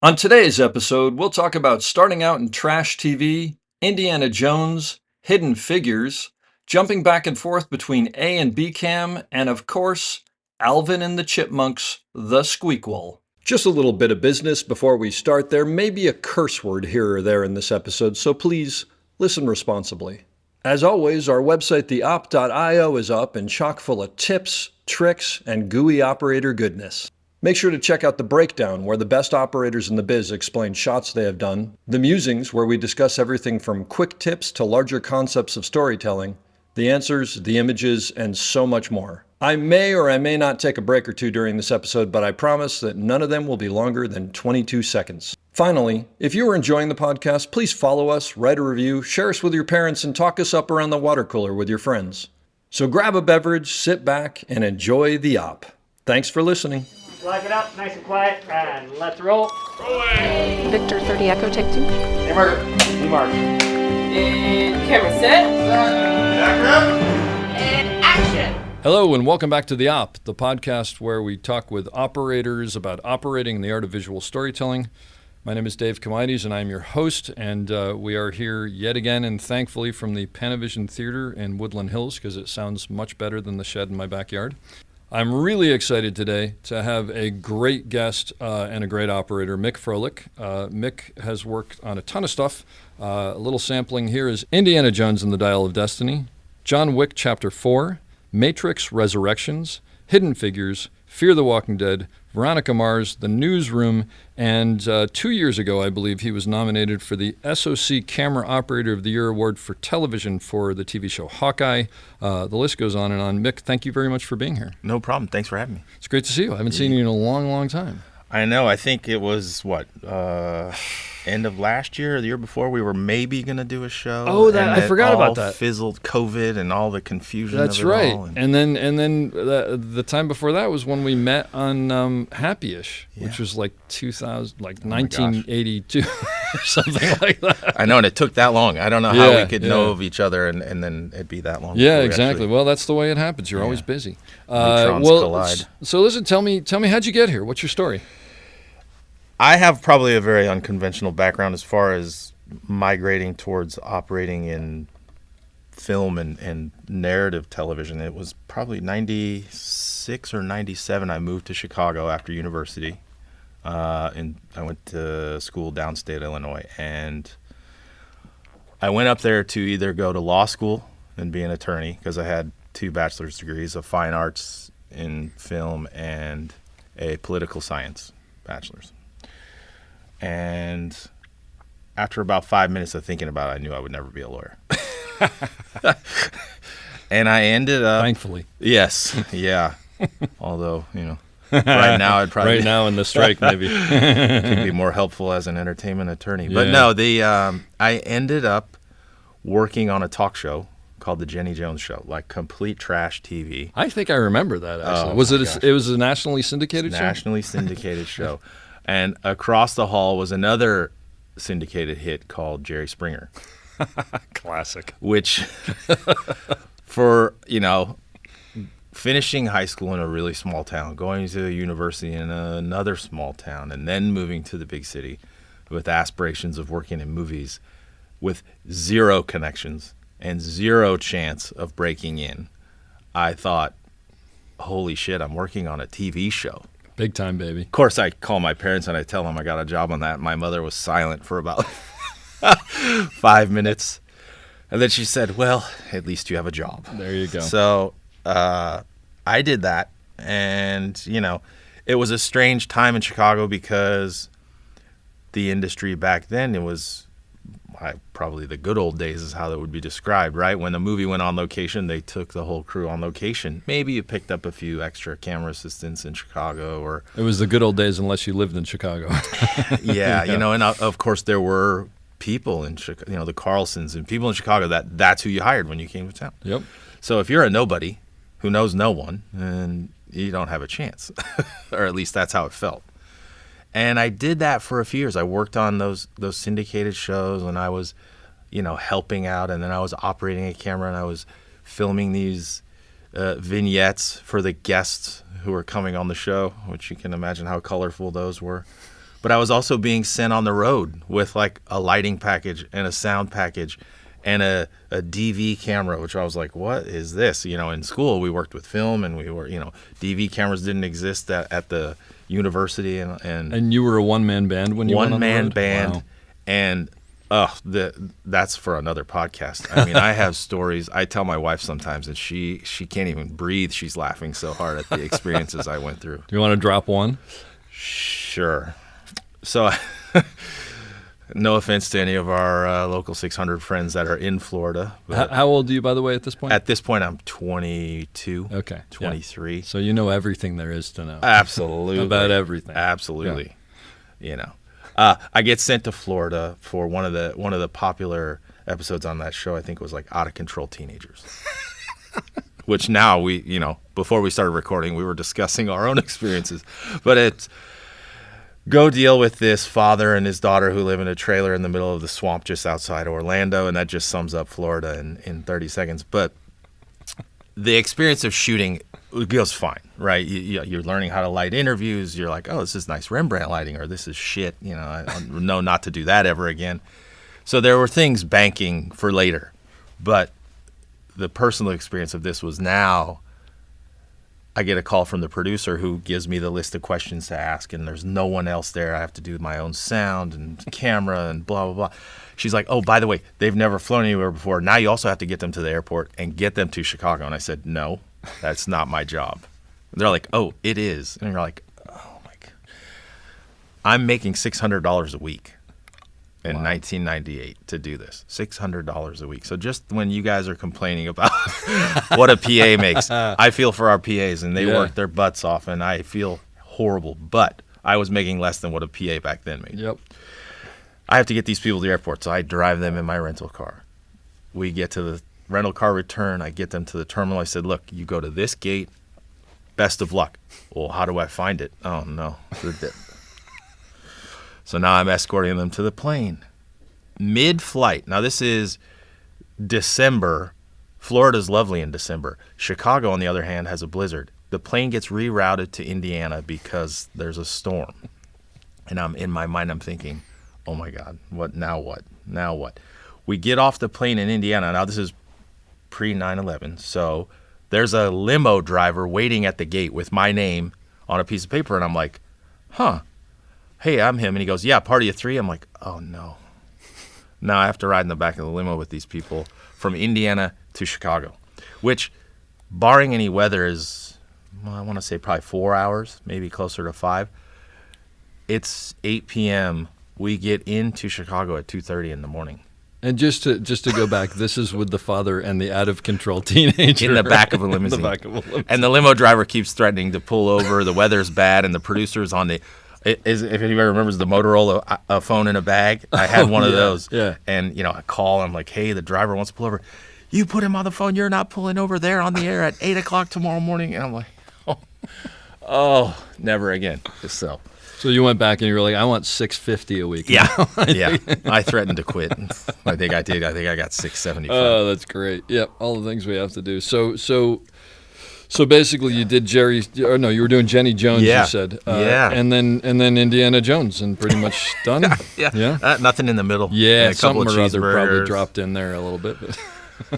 On today's episode, we'll talk about starting out in trash TV, Indiana Jones, Hidden Figures, jumping back and forth between A and B cam, and of course, Alvin and the Chipmunks, The Squeakquel. Just a little bit of business before we start. There may be a curse word here or there in this episode, so please listen responsibly. As always, our website, theop.io, is up and chock full of tips, tricks, and gooey operator goodness. Make sure to check out The Breakdown, where the best operators in the biz explain shots they have done, The Musings, where we discuss everything from quick tips to larger concepts of storytelling, the answers, the images, and so much more. I may or I may not take a break or two during this episode, but I promise that none of them will be longer than 22 seconds. Finally, if you are enjoying the podcast, please follow us, write a review, share us with your parents, and talk us up around the water cooler with your friends. So grab a beverage, sit back, and enjoy the op. Thanks for listening. Lock it up, nice and quiet, and let's roll. Rolling. Victor 30 Echo, take 2. Hey, Mark. Hey, Mark. And camera set. And action. Hello and welcome back to The Op, the podcast where we talk with operators about operating and the art of visual storytelling. My name is Dave Comides and I'm your host, and we are here yet again and thankfully from the Panavision Theater in Woodland Hills because it sounds much better than the shed in my backyard. I'm really excited today to have a great guest and a great operator, Mick Froehlich. Mick has worked on a ton of stuff. A little sampling here is Indiana Jones and the Dial of Destiny, John Wick Chapter 4, Matrix Resurrections, Hidden Figures, Fear the Walking Dead, Veronica Mars, The Newsroom, and 2 years ago, I believe, he was nominated for the SOC Camera Operator of the Year Award for television for the TV show Hawkeye. The list goes on and on. Mick, thank you very much for being here. No problem. Thanks for having me. It's great to see you. I haven't seen you in a long, long time. I know. I think it was, end of last year or the year before, we were maybe going to do a show. Oh, I forgot about that. Fizzled COVID and all the confusion That's of it right. all. And then the time before that was when we met on Happy-ish, which was like 1982 or something like that. I know, and it took that long. I don't know how we could know of each other and then it'd be that long. Yeah, exactly. Well, that's the way it happens. You're always busy. Neutrons collide. So listen, tell me, how'd you get here? What's your story? I have probably a very unconventional background as far as migrating towards operating in film and narrative television. It was probably 96 or 97 I moved to Chicago after university. And I went to school downstate Illinois. And I went up there to either go to law school and be an attorney, because I had 2 bachelor's degrees of fine arts in film and a political science bachelor's. And after about 5 minutes of thinking about it, I knew I would never be a lawyer. And I ended up... Thankfully. Yes, yeah. Although, right now I'd probably... Right now in the strike, maybe. could be more helpful as an entertainment attorney. Yeah. But no, I ended up working on a talk show called The Jenny Jones Show, like complete trash TV. I think I remember that, actually. Oh, was it? It was a nationally syndicated show? Nationally syndicated show. And across the hall was another syndicated hit called Jerry Springer. Classic. Which, for, finishing high school in a really small town, going to a university in another small town, and then moving to the big city with aspirations of working in movies with 0 connections and 0 chance of breaking in, I thought, holy shit, I'm working on a TV show. Big time, baby. Of course, I call my parents and I tell them I got a job on that. My mother was silent for about 5 minutes. And then she said, well, at least you have a job. There you go. So I did that. And, it was a strange time in Chicago because the industry back then, it was probably the good old days is how that would be described, right? When the movie went on location, they took the whole crew on location. Maybe you picked up a few extra camera assistants in Chicago, or it was the good old days unless you lived in Chicago. Yeah, and of course there were people in Chicago, the Carlsons and people in Chicago that's who you hired when you came to town. Yep. So if you're a nobody who knows no one, then you don't have a chance, or at least that's how it felt. And I did that for a few years. I worked on those syndicated shows, and I was, helping out, and then I was operating a camera, and I was filming these vignettes for the guests who were coming on the show, which you can imagine how colorful those were. but I was also being sent on the road with like a lighting package and a sound package and a DV camera, which I was like, what is this? You know, in school we worked with film and we were, you know, DV cameras didn't exist at the university. And you were a one-man band when you went on the road? One-man band. Wow. And that's for another podcast. I mean, I have stories. I tell my wife sometimes, and she can't even breathe. She's laughing so hard at the experiences I went through. Do you want to drop one? Sure. So, no offense to any of our local 600 friends that are in Florida. How old are you, by the way, at this point? At this point, I'm 22. Okay. 23. Yeah. So you know everything there is to know. Absolutely. About everything. Absolutely. Yeah. You know. I get sent to Florida for one of the popular episodes on that show. I think it was like Out of Control Teenagers, which now we, you know, before we started recording, we were discussing our own experiences. But it's go deal with this father and his daughter who live in a trailer in the middle of the swamp just outside Orlando, and that just sums up Florida in 30 seconds. But the experience of shooting goes fine, right? You're learning how to light interviews. You're like, oh, this is nice Rembrandt lighting, or this is shit. You know, I know not to do that ever again. So there were things banking for later. But the personal experience of this was now I get a call from the producer who gives me the list of questions to ask, and there's no one else there. I have to do my own sound and camera and blah, blah, blah. She's like, oh, by the way, they've never flown anywhere before. Now you also have to get them to the airport and get them to Chicago. And I said, no. That's not my job. And they're like, oh, it is. And you're like, oh, my God. I'm making $600 a week in 1998 to do this. $600 a week. So just when you guys are complaining about what a PA makes, I feel for our PAs, and they work their butts off, and I feel horrible. But I was making less than what a PA back then made. Yep. I have to get these people to the airport, so I drive them in my rental car. We get to the rental car return. I get them to the terminal. I said, look, you go to this gate. Best of luck. Well, how do I find it? Oh, no. So now I'm escorting them to the plane. Mid-flight. Now, this is December. Florida's lovely in December. Chicago, on the other hand, has a blizzard. The plane gets rerouted to Indiana because there's a storm. And in my mind, I'm thinking, oh, my God, what? Now what? We get off the plane in Indiana. Now, this is pre-9/11. So there's a limo driver waiting at the gate with my name on a piece of paper. And I'm like, huh, hey, I'm him. And he goes, yeah, party of three. I'm like, oh, no. Now I have to ride in the back of the limo with these people from Indiana to Chicago, which, barring any weather, is, well, I want to say probably 4 hours, maybe closer to 5. It's 8 p.m. We get into Chicago at 2:30 in the morning. And just to go back, this is with the father and the out-of-control teenager. In the back of a limousine. And the limo driver keeps threatening to pull over. The weather's bad, and the producer's on the if anybody remembers the Motorola a phone in a bag, I had one of those. Yeah. And, I call, I'm like, hey, the driver wants to pull over. You put him on the phone. You're not pulling over there on the air at 8 o'clock tomorrow morning. And I'm like, oh, never again. So you went back and you were like, I want $650 a week. Yeah. Yeah. I threatened to quit. I think I did. I think I got $675. Oh, that's great. Yep. All the things we have to do. So basically you did you were doing Jenny Jones, you said. And then Indiana Jones, and pretty much done. Yeah. Nothing in the middle. Yeah. A couple of something or other probably cheeseburgers. dropped in there a little bit. But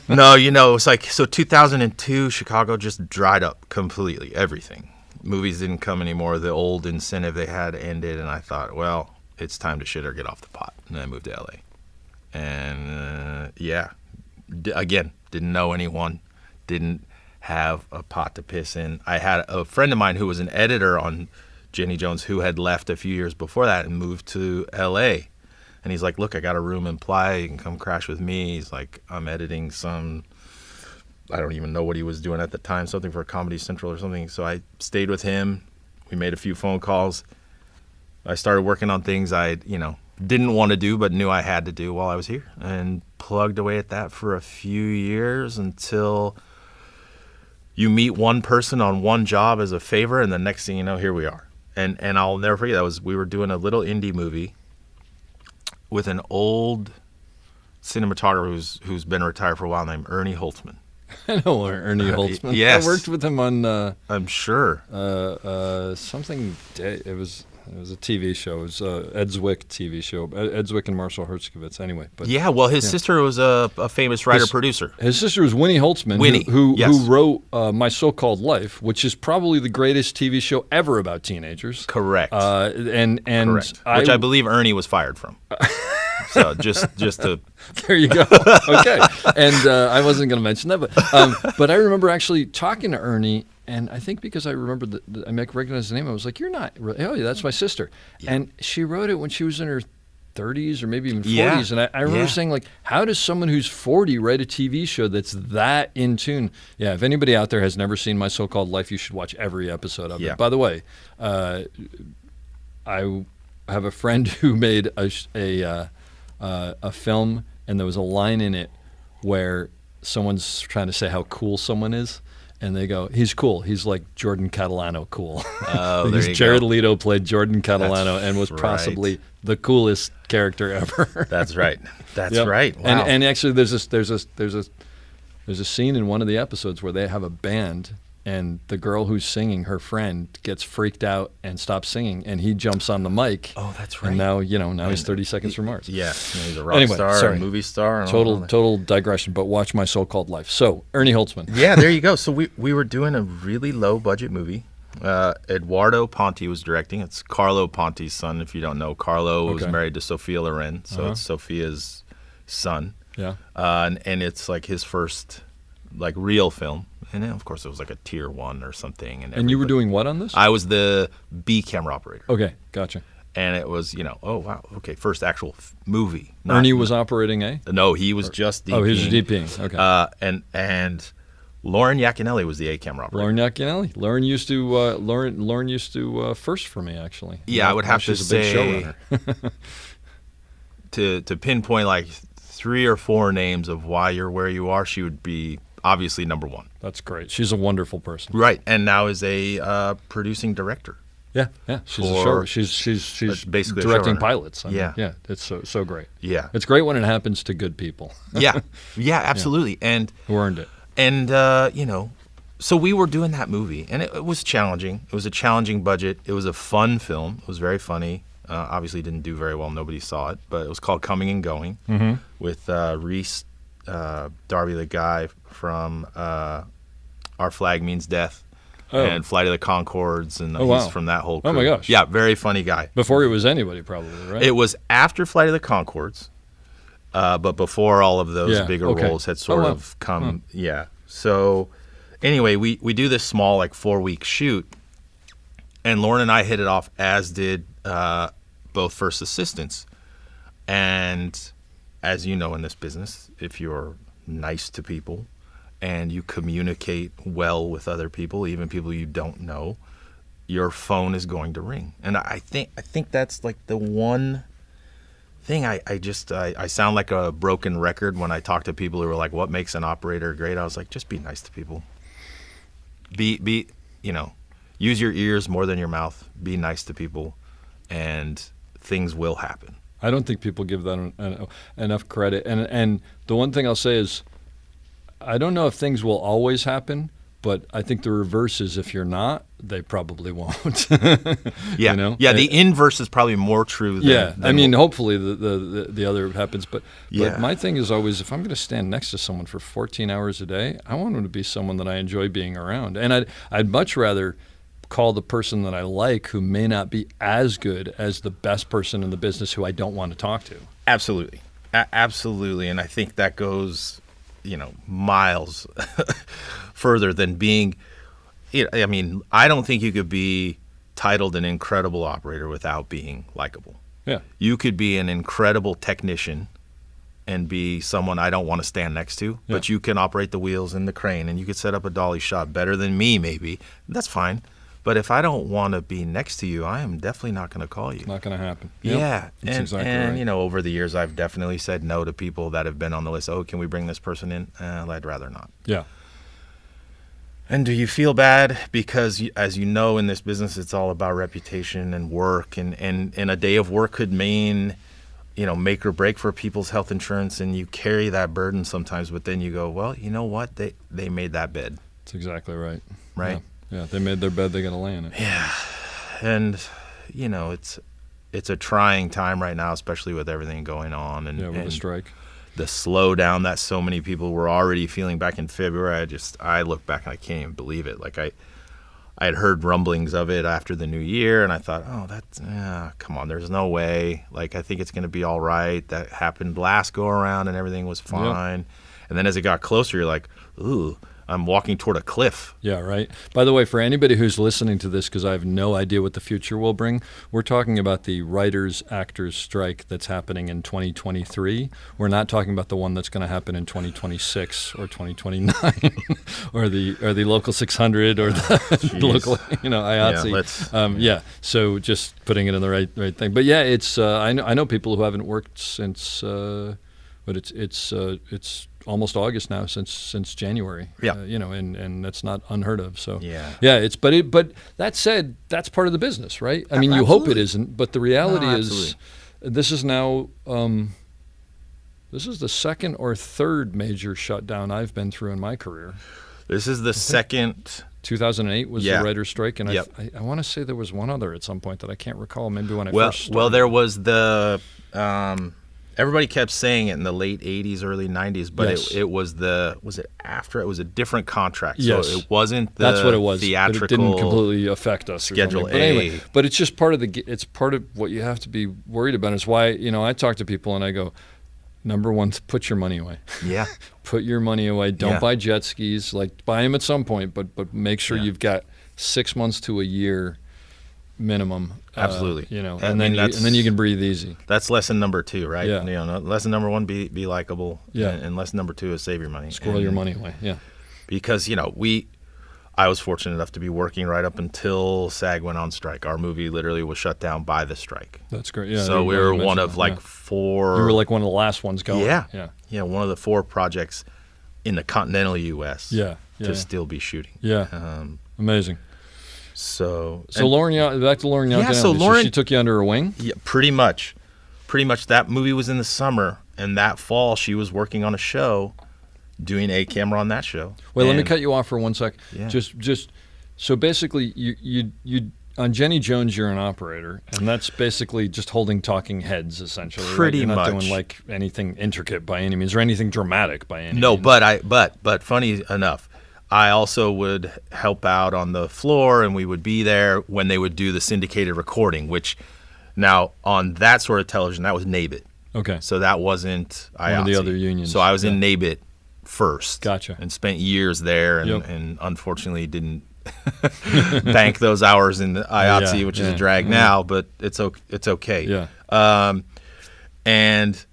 No, it's like, so 2002, Chicago just dried up completely, everything. Movies didn't come anymore. The old incentive they had ended, and I thought, well, it's time to shit or get off the pot. And I moved to LA. And, again, didn't know anyone, didn't have a pot to piss in. I had a friend of mine who was an editor on Jenny Jones who had left a few years before that and moved to LA. And he's like, look, I got a room in Playa. You can come crash with me. He's like, I'm editing some, I don't even know what he was doing at the time, something for Comedy Central or something. So I stayed with him. We made a few phone calls. I started working on things I, didn't want to do but knew I had to do while I was here, and plugged away at that for a few years until you meet one person on one job as a favor, and the next thing you know, here we are. And I'll never forget, we were doing a little indie movie with an old cinematographer who's been retired for a while named Ernie Holtzman. I know Ernie Holtzman. Yes. I worked with him on I'm sure. something. It was It was a TV show. It was Ed Zwick TV show. Ed Zwick and Marshall Herskovitz. Anyway, but Yeah, well, his sister was a famous writer-producer. his sister was Winnie Holtzman, who wrote My So-Called Life, which is probably the greatest TV show ever about teenagers. Correct. And Correct. Which I believe Ernie was fired from. So just to there you go. Okay. And I wasn't going to mention that, but I remember actually talking to Ernie. And I think because I remembered I recognized the name, I was like, "You're not really? Oh, yeah, that's my sister." Yeah. And she wrote it when she was in her 30s or maybe even 40s. Yeah. And I remember saying, like, how does someone who's 40 write a TV show that's that in tune? Yeah, if anybody out there has never seen My So-Called Life, you should watch every episode of it. By the way, I have a friend who made a film, and there was a line in it where someone's trying to say how cool someone is. And they go, he's cool. He's like Jordan Catalano cool. Oh, there you Jared go. Leto played Jordan Catalano and was possibly the coolest character ever. That's right. That's right. Wow. And actually, there's a scene in one of the episodes where they have a band, and the girl who's singing, her friend, gets freaked out and stops singing, and he jumps on the mic. Oh, that's right. And now he's 30 Seconds from Mars. Yeah, he's a rock star, a movie star. And Total digression, but watch My So-Called Life. So, Ernie Holtzman. Yeah, there you go. So we were doing a really low budget movie. Eduardo Ponti was directing. It's Carlo Ponti's son. If you don't know, Carlo was married to Sophia Loren, so it's Sophia's son. Yeah. And it's like his first like real film. And then, of course, it was like a tier 1 or something. And you were doing what on this? I was the B camera operator. Okay, gotcha. And it was, oh, wow, okay, first actual movie. Ernie was operating A? No, he was just DPing. Oh, he was DPing, okay. And Lauren Yaconelli was the A camera operator. Lauren Yaconelli. Lauren used to first for me, actually. Yeah, I would have to she's a big say, to pinpoint like 3 or 4 names of why you're where you are, she would be obviously number 1. That's great. She's a wonderful person. Right, and now is a producing director. Yeah. She's a show. She's basically directing pilots. I mean, yeah, it's so great. Yeah, it's great when it happens to good people. yeah, absolutely, and who earned it. And so we were doing that movie, and it was challenging. It was a challenging budget. It was a fun film. It was very funny. Obviously, didn't do very well. Nobody saw it, but it was called Coming and Going with Reese Darby, the guy from Our Flag Means Death and Flight of the Conchords, and he's from that whole crew. Oh my gosh. Yeah, very funny guy. Before he was anybody, probably, right? It was after Flight of the Conchords, but before all of those bigger roles had sort of come. Yeah. So anyway, we do this small, like 4-week shoot, and Lauren and I hit it off, as did both first assistants. And as you know, in this business, if you're nice to people and you communicate well with other people, even people you don't know, your phone is going to ring. And I think that's like the one thing. I sound like a broken record when I talk to people who are like, what makes an operator great? I was like, just be nice to people. Be use your ears more than your mouth. Be nice to people, and things will happen. I don't think people give that enough credit. And the one thing I'll say is, I don't know if things will always happen, but I think the reverse is, if you're not, they probably won't. Yeah, the inverse is probably more true than hopefully the other happens. But my thing is always, if I'm going to stand next to someone for 14 hours a day, I want them to be someone that I enjoy being around. And I'd much rather call the person that I like, who may not be as good as the best person in the business who I don't want to talk to. Absolutely. Absolutely. And I think that goes, miles further than being, I don't think you could be titled an incredible operator without being likable. Yeah. You could be an incredible technician and be someone I don't want to stand next to, but you can operate the wheels and the crane, and you could set up a dolly shot better than me, maybe. That's fine. But if I don't want to be next to you, I am definitely not going to call you. It's not going to happen. Yeah. That's exactly right. Over the years, I've definitely said no to people that have been on the list. Oh, can we bring this person in? I'd rather not. Yeah. And do you feel bad? Because, as you know, in this business, it's all about reputation and work. And a day of work could mean, make or break for people's health insurance. And you carry that burden sometimes. But then you go, well, you know what? They made that bed. That's exactly right. Right? Yeah, they made their bed, they got to lay in it. Yeah. And, it's a trying time right now, especially with everything going on and with the strike. The slowdown that so many people were already feeling back in February. I look back and I can't even believe it. Like I had heard rumblings of it after the new year, and I thought, oh, come on, there's no way. Like, I think it's going to be all right. That happened last go around and everything was fine. Yep. And then as it got closer, you're like, ooh, I'm walking toward a cliff. Yeah, right. By the way, for anybody who's listening to this, because I have no idea what the future will bring, we're talking about the writers-actors strike that's happening in 2023. We're not talking about the one that's going to happen in 2026 or 2029 or the local 600 or the local, IATSE. Yeah, so just putting it in the right thing. But yeah, it's I know people who haven't worked since, but it's almost August now, since January. Yeah. And that's not unheard of. So yeah. But that said, that's part of the business, right? I mean, you hope it isn't, but the reality is, this is now this is the second or third major shutdown I've been through in my career. This is the second. 2008 was the writer's strike, and yep. I want to say there was one other at some point that I can't recall. Maybe when I first started. Well, there was the. Everybody kept saying it in the late 80s, early 90s, but yes. it was after? It was a different contract. Yes. So it wasn't the That's what it was. theatrical. But it didn't completely affect us. Schedule A. But anyway, it's just part of what you have to be worried about. It's why, I talk to people and I go, number one, put your money away. Yeah. Put your money away. Don't buy jet skis. Like, buy them at some point, but make sure you've got 6 months to a year minimum. Absolutely. And then you can breathe easy. That's lesson number 2, right? Yeah. Lesson number 1, be likable. Yeah. And lesson number 2 is save your money. Squirrel your money away. Yeah. Because, I was fortunate enough to be working right up until SAG went on strike. Our movie literally was shut down by the strike. That's great. Yeah. So we were one of 4. You were like one of the last ones going. Yeah. Yeah. One of the 4 projects in the continental U.S. to still be shooting. Yeah. Amazing. So Lauren, back to Lauren Young. Yeah, so Lauren, she took you under her wing? Yeah, pretty much. That movie was in the summer, and that fall she was working on a show, doing a camera on that show. Wait, let me cut you off for 1 sec. Yeah. Just so basically, you on Jenny Jones, you're an operator, and that's basically just holding talking heads, essentially. Pretty You're not much. doing like anything intricate by any means, or anything dramatic by any means. No, but funny enough, I also would help out on the floor, and we would be there when they would do the syndicated recording, which now on that sort of television, that was NABIT. Okay. So that wasn't IATSE. One of the other unions. So I was in NABIT first. Gotcha. And spent years there, and unfortunately didn't bank those hours in the IATSE, which is a drag now, but it's okay. Yeah. And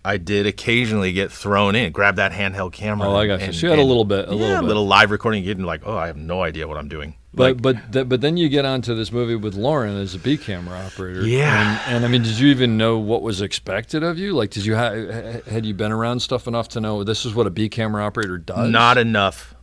I did occasionally get thrown in, grab that handheld camera. Oh, I got you. So you had a little bit. A little live recording, getting like, oh, I have no idea what I'm doing. But then you get onto this movie with Lauren as a B camera operator. Yeah. And I mean, did you even know what was expected of you? Like, had you been around stuff enough to know this is what a B camera operator does? Not enough.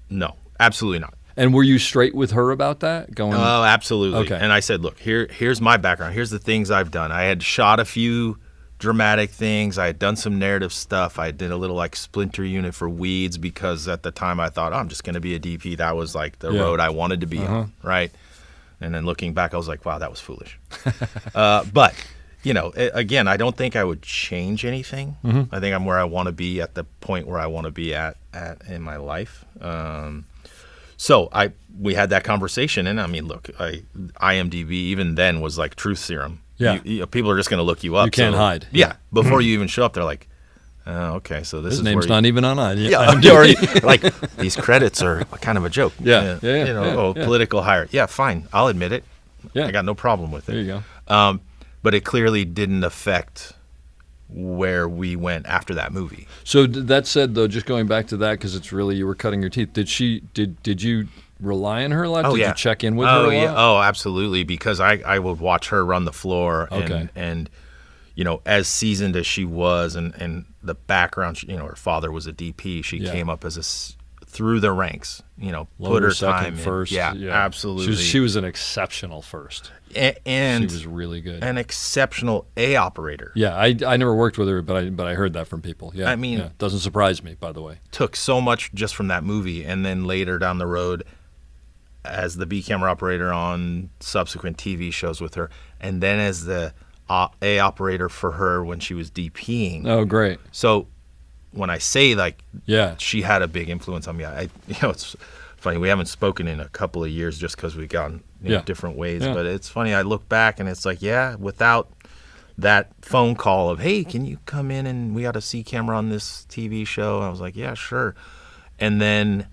No, absolutely not. And were you straight with her about that? Oh, absolutely. Okay. And I said, look, here's my background. Here's the things I've done. I had shot a few dramatic things. I had done some narrative stuff. I did a little like splinter unit for Weeds because at the time I thought, I'm just going to be a DP. That was like the road I wanted to be on, right? And then looking back, I was like, wow, that was foolish. But, again, I don't think I would change anything. Mm-hmm. I think I'm where I want to be at the point where I want to be at in my life. So we had that conversation, and I mean, look, IMDb even then was like truth serum. Yeah. People are just going to look you up. You can't hide. Yeah. Before you even show up, they're like, oh, okay, so this His is name's where not even on it. Yeah. Like, these credits are kind of a joke. Yeah. Political hire. Yeah, fine. I'll admit it. Yeah. I got no problem with it. There you go. But it clearly didn't affect where we went after that movie. So that said, though, just going back to that, because it's really, you were cutting your teeth. Did you rely on her a lot? Oh, Did yeah. you check in with her a lot? Oh, absolutely, because I would watch her run the floor, and as seasoned as she was, and the background, her father was a DP. She came up as through the ranks, put her time in. First. Yeah, absolutely. She was an exceptional first. And she was really good. An exceptional A operator. Yeah, I never worked with her, but I heard that from people. Yeah, I mean, doesn't surprise me, by the way. Took so much just from that movie, and then later down the road, as the B camera operator on subsequent TV shows with her, and then as the A operator for her when she was DPing. Oh, great. So when I say like, Yeah. she had a big influence on me, it's funny, we haven't spoken in a couple of years just because we've gone different ways. Yeah. But it's funny, I look back and it's like, without that phone call of, hey, can you come in and we got a C camera on this TV show? I was like, yeah, sure. And then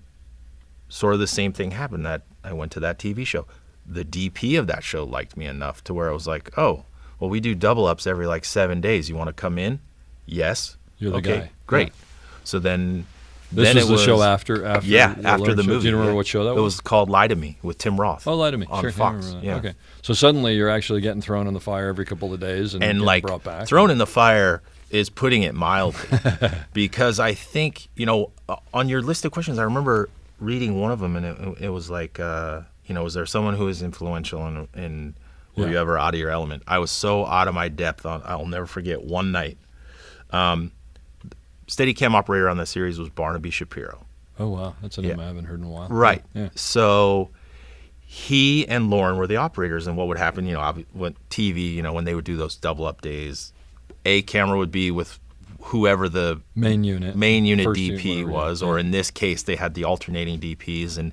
sort of the same thing happened, that I went to that TV show. The DP of that show liked me enough to where I was like, oh, well, we do double ups every like 7 days. You want to come in? Yes. You're the okay, guy. great. Yeah. So then This then was it the was show after after the show. movie. Do you remember yeah. what show that was? It was called Lie to Me with Tim Roth. Oh, Lie to Me. On Sure, Fox. I remember that. Yeah. Okay. So suddenly you're actually getting thrown in the fire every couple of days and getting like brought back. thrown in the fire is putting it mildly, because I think, on your list of questions, I remember reading one of them, and it was like, was there someone who was influential in were you ever out of your element? I was so out of my depth. I'll never forget one night. Steadicam operator on the series was Barnaby Shapiro. Oh, wow. That's a name I haven't heard in a while. Right. Yeah. So he and Lauren were the operators, and what would happen, when TV, when they would do those double up days, a camera would be with whoever the main unit DP unit, was, whatever, or in this case, they had the alternating DPs,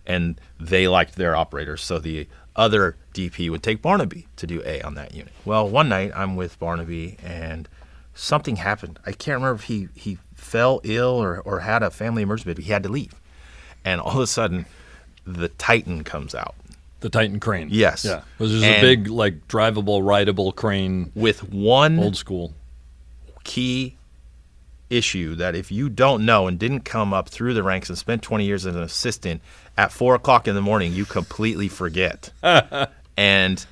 and they liked their operators, so the other DP would take Barnaby to do A on that unit. Well, one night I'm with Barnaby, and something happened. I can't remember if he fell ill or had a family emergency, but he had to leave. And all of a sudden, the Titan comes out. The Titan crane. Yes. Yeah. Was this a big, like, drivable, rideable crane? With one old school key issue that if you don't know and didn't come up through the ranks and spend 20 years as an assistant, at 4 o'clock in the morning, you completely forget. And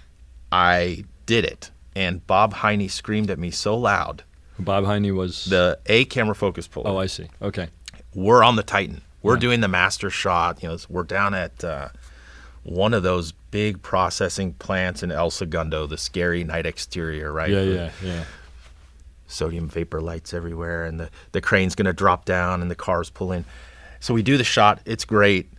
I did it. And Bob Heine screamed at me so loud. Bob Heine was the A camera focus puller. Oh, I see. Okay. We're on the Titan. We're doing the master shot. We're down at one of those big processing plants in El Segundo, the scary night exterior, right? Yeah. Sodium vapor lights everywhere, and the crane's going to drop down, and the cars pull in. So we do the shot. It's great.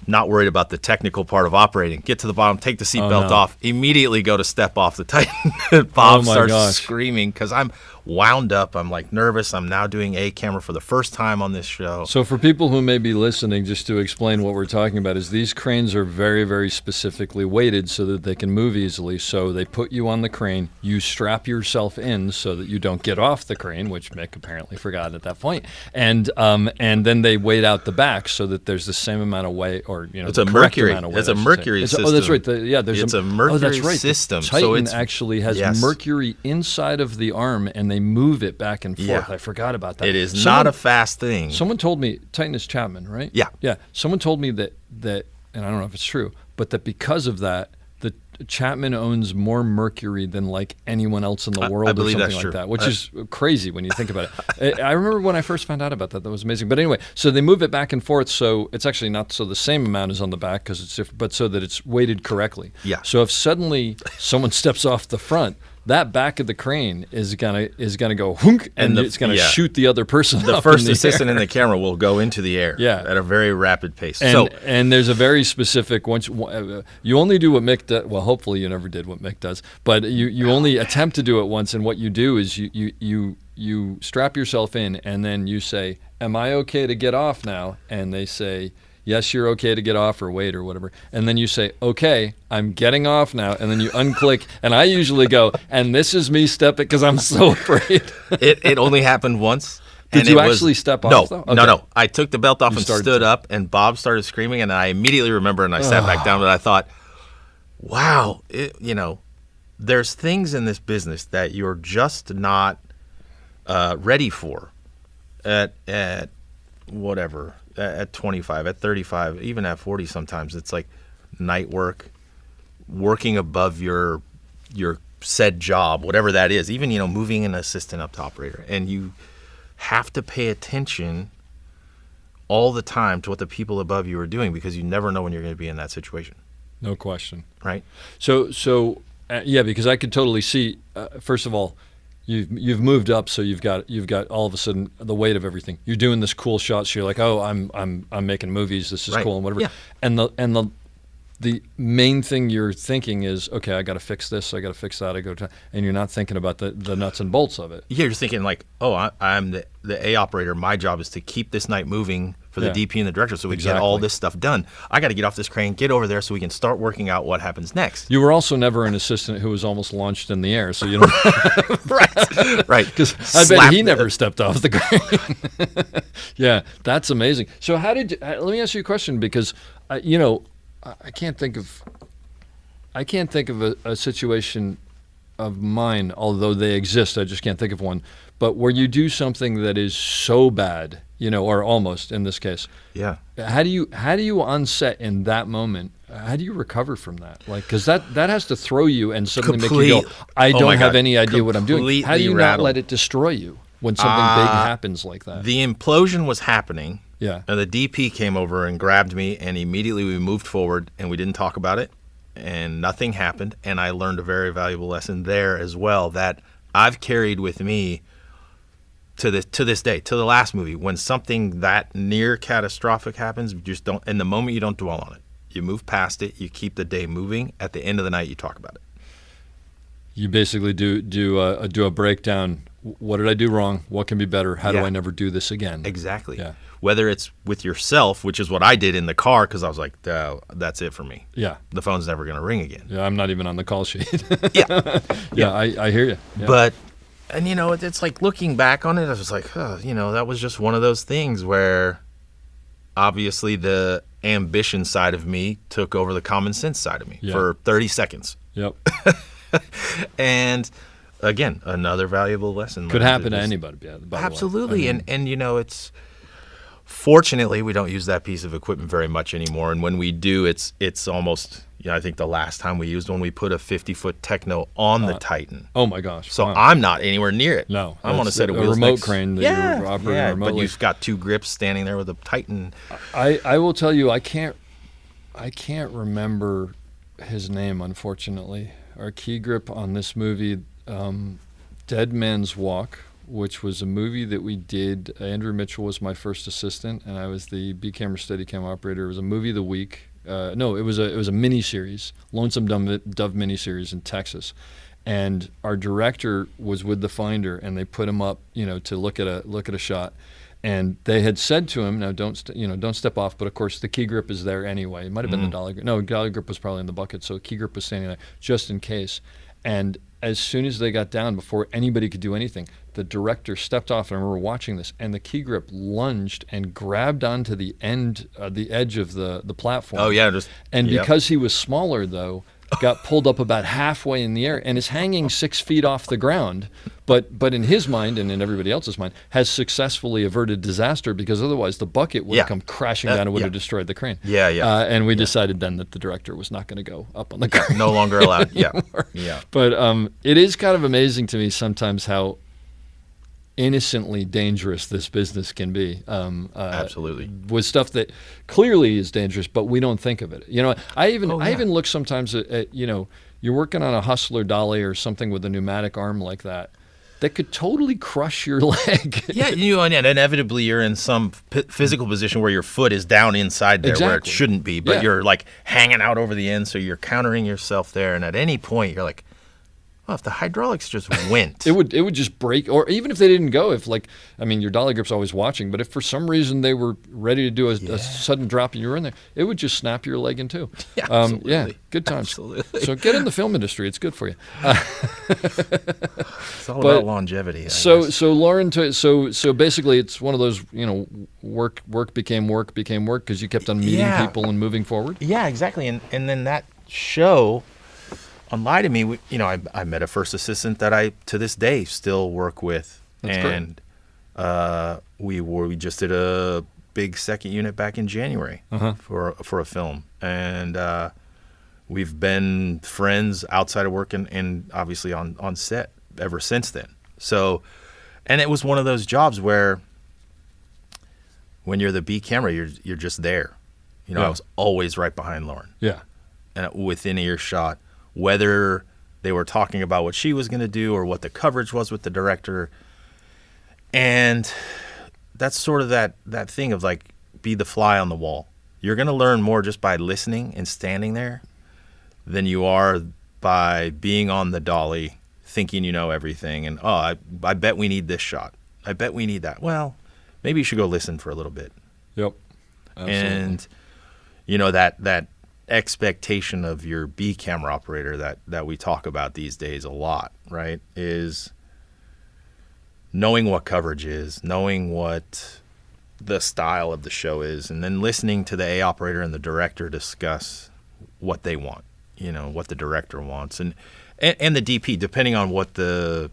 Not worried about the technical part of operating. Get to the bottom, take the seatbelt off, immediately go to step off the Titan. Bob starts screaming because I'm wound up. I'm like nervous. I'm now doing A camera for the first time on this show. So for people who may be listening, just to explain what we're talking about, is these cranes are very, very specifically weighted so that they can move easily. So they put you on the crane, you strap yourself in so that you don't get off the crane, which Mick apparently forgot at that point, and then they weight out the back so that there's the same amount of weight, or it's a mercury. It's a mercury system. Oh, that's right. There's a mercury that's right. system. The Titan so it's actually has mercury inside of the arm, and they move it back and forth. Yeah. I forgot about that. It is not a fast thing. Someone told me, Titan is Chapman, right? Yeah. Yeah. Someone told me that, and I don't know if it's true, but that because of that, the Chapman owns more mercury than like anyone else in the world, I or believe something that's like true. that, which is crazy when you think about it. I remember when I first found out about that. That was amazing. But anyway, so they move it back and forth, so it's actually not so the same amount is on the back because it's different, but so that it's weighted correctly. Yeah. So if suddenly someone steps off the front, that back of the crane is gonna go hunk, and it's gonna shoot the other person. The up first in the assistant air. in the camera will go into the air at a very rapid pace. And there's a very specific you only do what Mick does. Well, hopefully you never did what Mick does, but you only attempt to do it once. And what you do is you strap yourself in, and then you say, "Am I okay to get off now?" And they say, "Yes, you're okay to get off," or "Wait," or whatever. And then you say, "Okay, I'm getting off now." And then you unclick. And I usually go, "And this is me stepping," because I'm so afraid. It only happened once. Did you actually step off, though? Okay. No. I took the belt off and stood up, and Bob started screaming, and I immediately remembered, and I sat back down, but I thought, wow, there's things in this business that you're just not ready for at whatever. At 25, at 35, even at 40 sometimes. It's like night work, working above your said job, whatever that is, even, moving an assistant up to operator. And you have to pay attention all the time to what the people above you are doing, because you never know when you're going to be in that situation. No question. Right? So because I could totally see, first of all, You've moved up, so you've got all of a sudden the weight of everything. You're doing this cool shot, so you're like, oh, I'm making movies. This is cool and whatever. Yeah. And the the main thing you're thinking is, okay, I got to fix this, I got to fix that, and you're not thinking about the nuts and bolts of it. Yeah, you're thinking like, oh, I'm the A operator. My job is to keep this night moving for the DP and the director so we can get all this stuff done. I got to get off this crane, get over there so we can start working out what happens next. You were also never an assistant who was almost launched in the air, so you don't. right. Because I bet he never stepped off the crane. Yeah, that's amazing. So how did you, let me ask you a question, because I can't think of a situation of mine, although they exist. I just can't think of one. But where you do something that is so bad, or almost in this case. Yeah. How do you on set in that moment? How do you recover from that? Like, because that has to throw you and suddenly make you go, I don't have any idea what I'm doing. How do you not let it destroy you when something big happens like that? The implosion was happening. Yeah. And the DP came over and grabbed me, and immediately we moved forward, and we didn't talk about it, and nothing happened. And I learned a very valuable lesson there as well that I've carried with me to this day, to the last movie. When something that near catastrophic happens, you just don't. In the moment, you don't dwell on it. You move past it. You keep the day moving. At the end of the night, you talk about it. You basically do a breakdown. What did I do wrong? What can be better? How do I never do this again? Exactly. Yeah. Whether it's with yourself, which is what I did in the car, because I was like, that's it for me. Yeah. The phone's never going to ring again. Yeah, I'm not even on the call sheet. Yeah. I hear you. Yeah. But, and it's like looking back on it, I was like, that was just one of those things where obviously the ambition side of me took over the common sense side of me for 30 seconds. Yep. And again, another valuable lesson. Could happen to anybody. By the way. Absolutely. And it's, fortunately, we don't use that piece of equipment very much anymore. And when we do, it's almost, I think the last time we used one, we put a 50-foot Techno on the Titan. Oh, my gosh. So I'm not anywhere near it. No. I'm on a set of wheels. A remote crane that you're operating remotely. But you've got two grips standing there with a Titan. I will tell you, I can't remember his name, unfortunately. Our key grip on this movie, Dead Man's Walk, which was a movie that we did. Andrew Mitchell was my first assistant, and I was the B camera Steadicam operator. It was a movie of the week. It was a mini-series, Lonesome Dove mini-series in Texas. And our director was with the finder, and they put him up, to look at a shot. And they had said to him, "Now don't step off." But of course, the key grip is there anyway. It might have been the dolly grip. No, dolly grip was probably in the bucket, so key grip was standing there just in case. And as soon as they got down, before anybody could do anything, the director stepped off, and I remember watching this, and the key grip lunged and grabbed onto the edge of the platform. Oh yeah, because he was smaller though, got pulled up about halfway in the air and is hanging 6 feet off the ground. But in his mind and in everybody else's mind, has successfully averted disaster, because otherwise the bucket would have come crashing down and would have destroyed the crane. Yeah. And we decided then that the director was not going to go up on the crane. No longer allowed. Yeah. But it is kind of amazing to me sometimes how innocently dangerous this business can be. Absolutely. With stuff that clearly is dangerous, but we don't think of it. I even look sometimes at you're working on a Hustler dolly or something with a pneumatic arm like that could totally crush your leg. And inevitably you're in some physical position where your foot is down inside there where it shouldn't be, but you're like hanging out over the end, so you're countering yourself there. And at any point you're like, well, if the hydraulics just went, it would just break. Or even if they didn't go, your dolly grip's always watching, but if for some reason they were ready to do a sudden drop and you were in there, it would just snap your leg in two. Yeah, absolutely. Good times. Absolutely. So get in the film industry; it's good for you. It's all about longevity. So Lauren, so basically, it's one of those work became work because you kept on meeting people and moving forward. Yeah, exactly. And then that show on Lie to Me, I met a first assistant that I, to this day, still work with. That's great. We just did a big second unit back in January for a film. And we've been friends outside of work and obviously on set ever since then. So, and it was one of those jobs where when you're the B camera, you're just there. I was always right behind Lauren. Yeah. And within earshot, whether they were talking about what she was going to do or what the coverage was with the director. And that's sort of that thing of like, be the fly on the wall. You're going to learn more just by listening and standing there than you are by being on the dolly thinking you know everything. And, I bet we need this shot. I bet we need that. Well, maybe you should go listen for a little bit. Yep. Absolutely. And, that expectation of your B camera operator that we talk about these days a lot, right, is knowing what coverage is, knowing what the style of the show is, and then listening to the A operator and the director discuss what they want, what the director wants, and the DP, depending on what the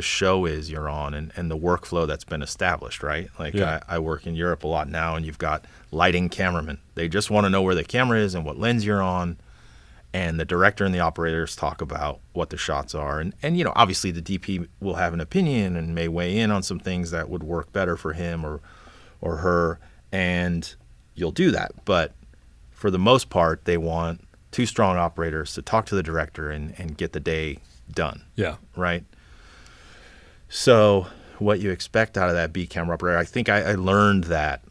show is you're on and the workflow that's been established, right? Like I work in Europe a lot now, and you've got lighting cameramen. They just want to know where the camera is and what lens you're on, and the director and the operators talk about what the shots are. And obviously the DP will have an opinion and may weigh in on some things that would work better for him or her, and you'll do that. But for the most part, they want two strong operators to talk to the director and get the day done. Yeah. Right? So what you expect out of that B camera operator, I think I learned that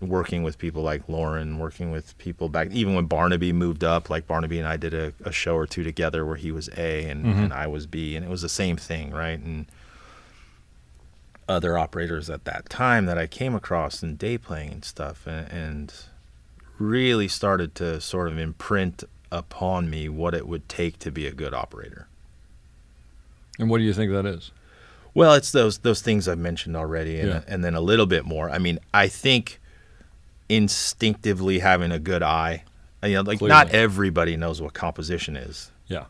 working with people like Lauren, working with people back, even when Barnaby moved up, like Barnaby and I did a show or two together where he was A and I was B, and it was the same thing, right? And other operators at that time that I came across in day playing and stuff, and really started to sort of imprint upon me what it would take to be a good operator. And what do you think that is? Well, it's those things I've mentioned already, and then a little bit more. I mean, I think instinctively having a good eye. Clearly. Not everybody knows what composition is. Yeah.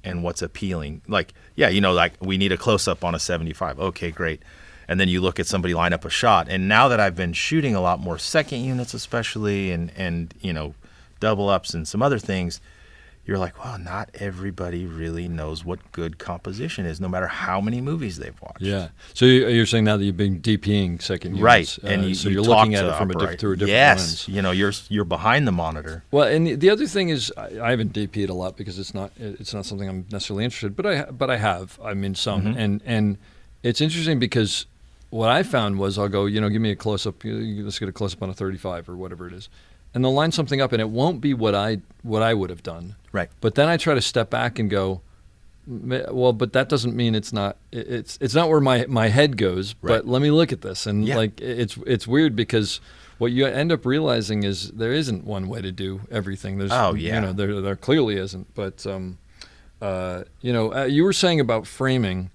And what's appealing. Like we need a close-up on a 75. Okay, great. And then you look at somebody line up a shot. And now that I've been shooting a lot more second units especially and double ups and some other things, you're like, well, not everybody really knows what good composition is, no matter how many movies they've watched. Yeah. So you're saying now that you've been DPing second units. Right. And so you're looking at it from through a different lens. Yes. You're behind the monitor. Well, and the other thing is I haven't DP'd a lot because it's not something I'm necessarily interested in, but I have. I mean, some. And it's interesting because what I found was I'll go, give me a close-up. Let's get a close-up on a 35 or whatever it is. And they'll line something up, and it won't be what I would have done. Right. But then I try to step back and go, well, but that doesn't mean it's not where my head goes. Right. But let me look at this, and it's weird because what you end up realizing is there isn't one way to do everything. There's there clearly isn't. But you were saying about framing.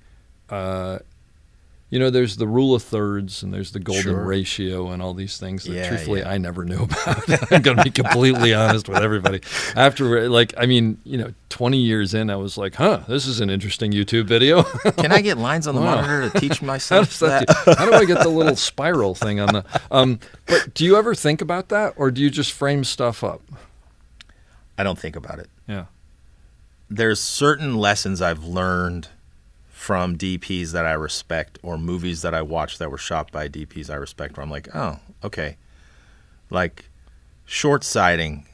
There's the rule of thirds and there's the golden ratio and all these things that truthfully I never knew about. I'm going to be completely honest with everybody. After 20 years in, I was like, this is an interesting YouTube video. Can I get lines on the monitor to teach myself that? How do I get the little spiral thing on the... But do you ever think about that, or do you just frame stuff up? I don't think about it. Yeah. There's certain lessons I've learned from DPs that I respect, or movies that I watched that were shot by DPs I respect, where I'm like, oh, okay. Like short sighting,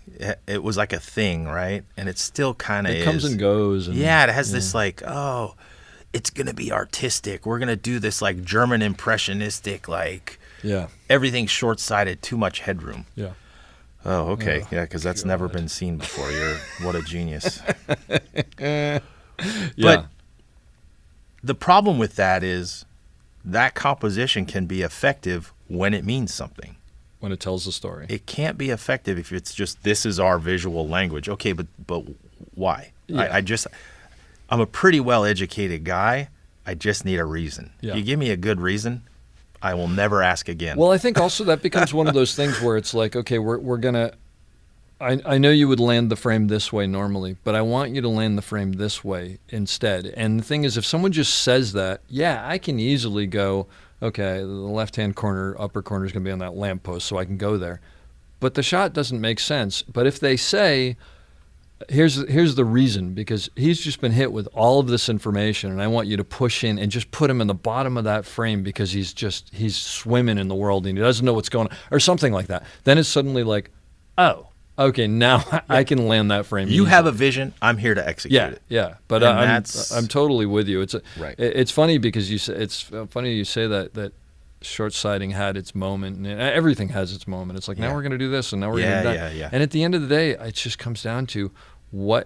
it was like a thing, right? And it still kind of is. It comes and goes. And, it has this like, it's going to be artistic. We're going to do this like German impressionistic, like everything's short-sighted, too much headroom. Yeah. Oh, okay. Because that's never been seen before. What a genius. But the problem with that is that composition can be effective when it means something. When it tells the story. It can't be effective if it's just, this is our visual language. Okay, but why? Yeah. I'm a pretty well-educated guy. I just need a reason. Yeah. You give me a good reason, I will never ask again. Well, I think also that becomes one of those things where it's like, okay, we're going to... I know you would land the frame this way normally, but I want you to land the frame this way instead. And the thing is, if someone just says that, I can easily go, okay, the left-hand corner, upper corner is going to be on that lamppost, so I can go there. But the shot doesn't make sense. But if they say, here's the reason, because he's just been hit with all of this information, and I want you to push in and just put him in the bottom of that frame because he's swimming in the world and he doesn't know what's going on, or something like that. Then it's suddenly like, oh, okay, now I can land that frame. You have a vision. I'm here to execute it. Yeah, but I'm totally with you. It's funny because it's funny you say that short-sighting had its moment, and everything has its moment. It's like, now we're going to do this, and now we're going to do that. Yeah. And at the end of the day, it just comes down to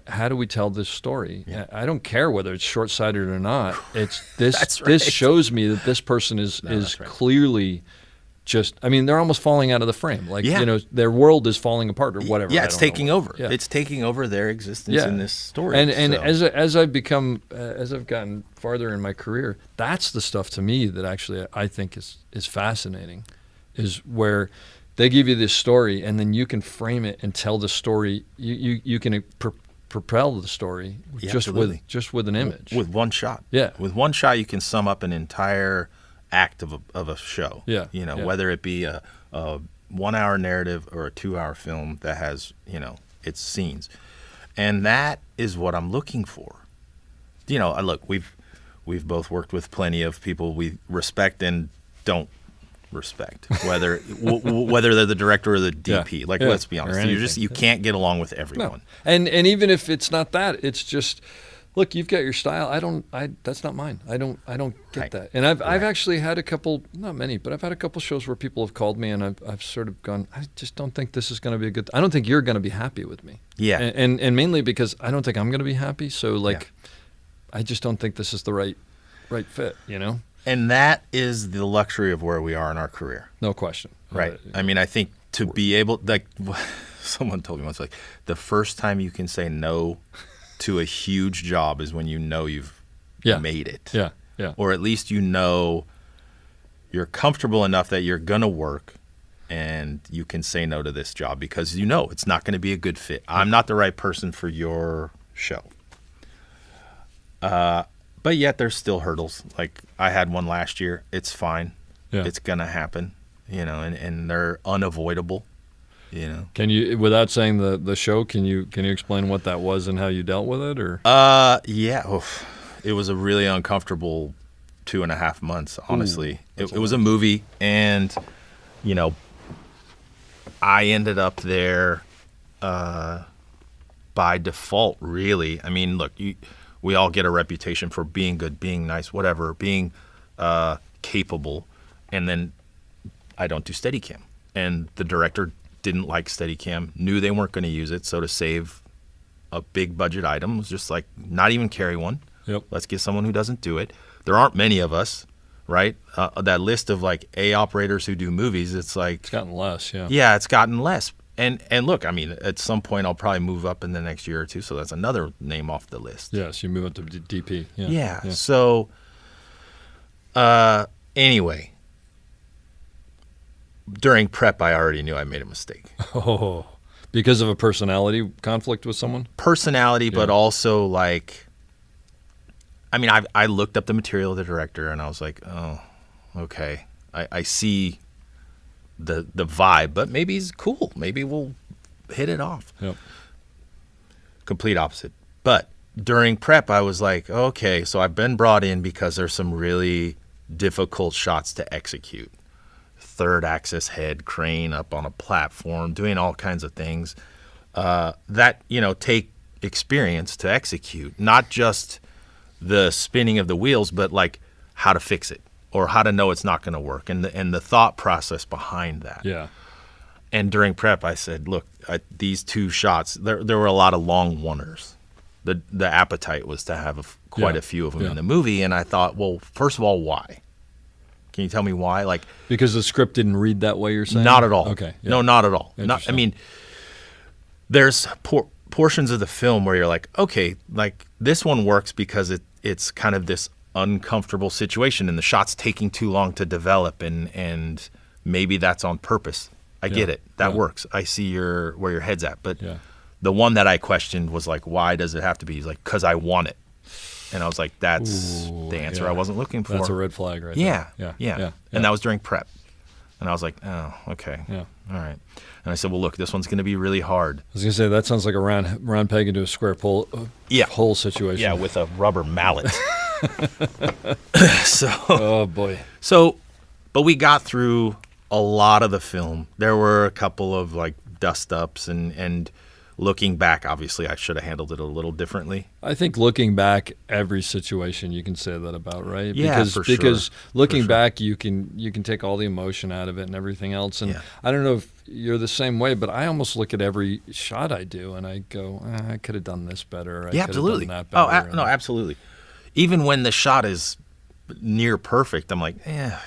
how do we tell this story? Yeah. I don't care whether it's short-sighted or not. It's this. That's right. This shows me that this person is clearly just. I mean, they're almost falling out of the frame. Like their world is falling apart or whatever. Yeah, it's taking over. Yeah. It's taking over their existence in this story. And as I've gotten farther in my career, that's the stuff to me that actually I think is fascinating, is where they give you this story, and then you can frame it and tell the story. You can propel the story just with an image, with one shot. Yeah, with one shot, you can sum up an entire act of a show. Yeah, whether it be a 1 hour narrative or a 2 hour film that has its scenes, and that is what I'm looking for. Look, we've both worked with plenty of people we respect and don't respect, whether they're the director or the DP. Let's be honest, you can't get along with everyone. No. And even if it's not that, it's just, look, you've got your style. That's not mine. I don't get that. And I've actually had a couple, not many, but I've had a couple shows where people have called me, and I've sort of gone, I just don't think this is going to be a good. I don't think you're going to be happy with me. Yeah. And mainly because I don't think I'm going to be happy. So I just don't think this is the right fit. And that is the luxury of where we are in our career. No question. Right. I mean, I think to be able, someone told me once, the first time you can say no to a huge job is when you've made it. Yeah. Yeah. Or at least you're comfortable enough that you're going to work and you can say no to this job because it's not going to be a good fit. I'm not the right person for your show. But yet there's still hurdles. Like I had one last year. It's fine. Yeah. It's going to happen, and they're unavoidable, Can you, without saying the show, can you explain what that was and how you dealt with it, or? Yeah. Oof. It was a really uncomfortable 2.5 months, honestly. It was a movie, and, I ended up there by default, really. I mean, look, we all get a reputation for being good, being nice, whatever, being capable, and then I don't do Steadicam. And the director didn't like Steadicam, knew they weren't going to use it, so to save a big budget item was just like, not even carry one. Yep. Let's get someone who doesn't do it. There aren't many of us, right? That list of operators who do movies, it's gotten less, yeah. Yeah, it's gotten less. And look, I mean, at some point I'll probably move up in the next year or two, so that's another name off the list. Yes, you move up to DP. Yeah. So, anyway, during prep, I already knew I made a mistake. Oh, because of a personality conflict with someone? Personality, but also I looked up the material of the director, and I was like, oh, okay, I see the vibe, but maybe he's cool. Maybe we'll hit it off. Yep. Complete opposite. But during prep, I was like, okay, so I've been brought in because there's some really difficult shots to execute. Third axis head crane up on a platform, doing all kinds of things that take experience to execute. Not just the spinning of the wheels, but how to fix it. Or how to know it's not going to work, and the thought process behind that. Yeah. And during prep, I said, look, these two shots, there were a lot of long oneers. The appetite was to have quite a few of them in the movie, and I thought, well, first of all, why? Can you tell me why? Because the script didn't read that way, you're saying? Not at all. Okay. Yeah. No, not at all. There's portions of the film where you're like, okay, this one works because it's kind of this uncomfortable situation and the shot's taking too long to develop, and maybe that's on purpose. I get it. That works. I see where your head's at. But the one that I questioned was why does it have to be? He's like, because I want it. And I was like, that's the answer I wasn't looking for. That's a red flag right there. Yeah. And that was during prep. And I was like, oh, okay. Yeah. All right. And I said, well, look, this one's going to be really hard. I was going to say, that sounds like a round peg into a square hole situation. Yeah, with a rubber mallet. Oh boy. But we got through a lot of the film. There were a couple of dust ups, and looking back, obviously I should have handled it a little differently. I think looking back, every situation you can say that about, right? Yeah, because looking sure. back, you can take all the emotion out of it and everything else. And Yeah. I don't know if you're the same way, but I almost look at every shot I do and I go, I could have done this better. I Yeah, could have absolutely. done that Oh, better. no, absolutely. Even when the shot is near perfect, I'm like,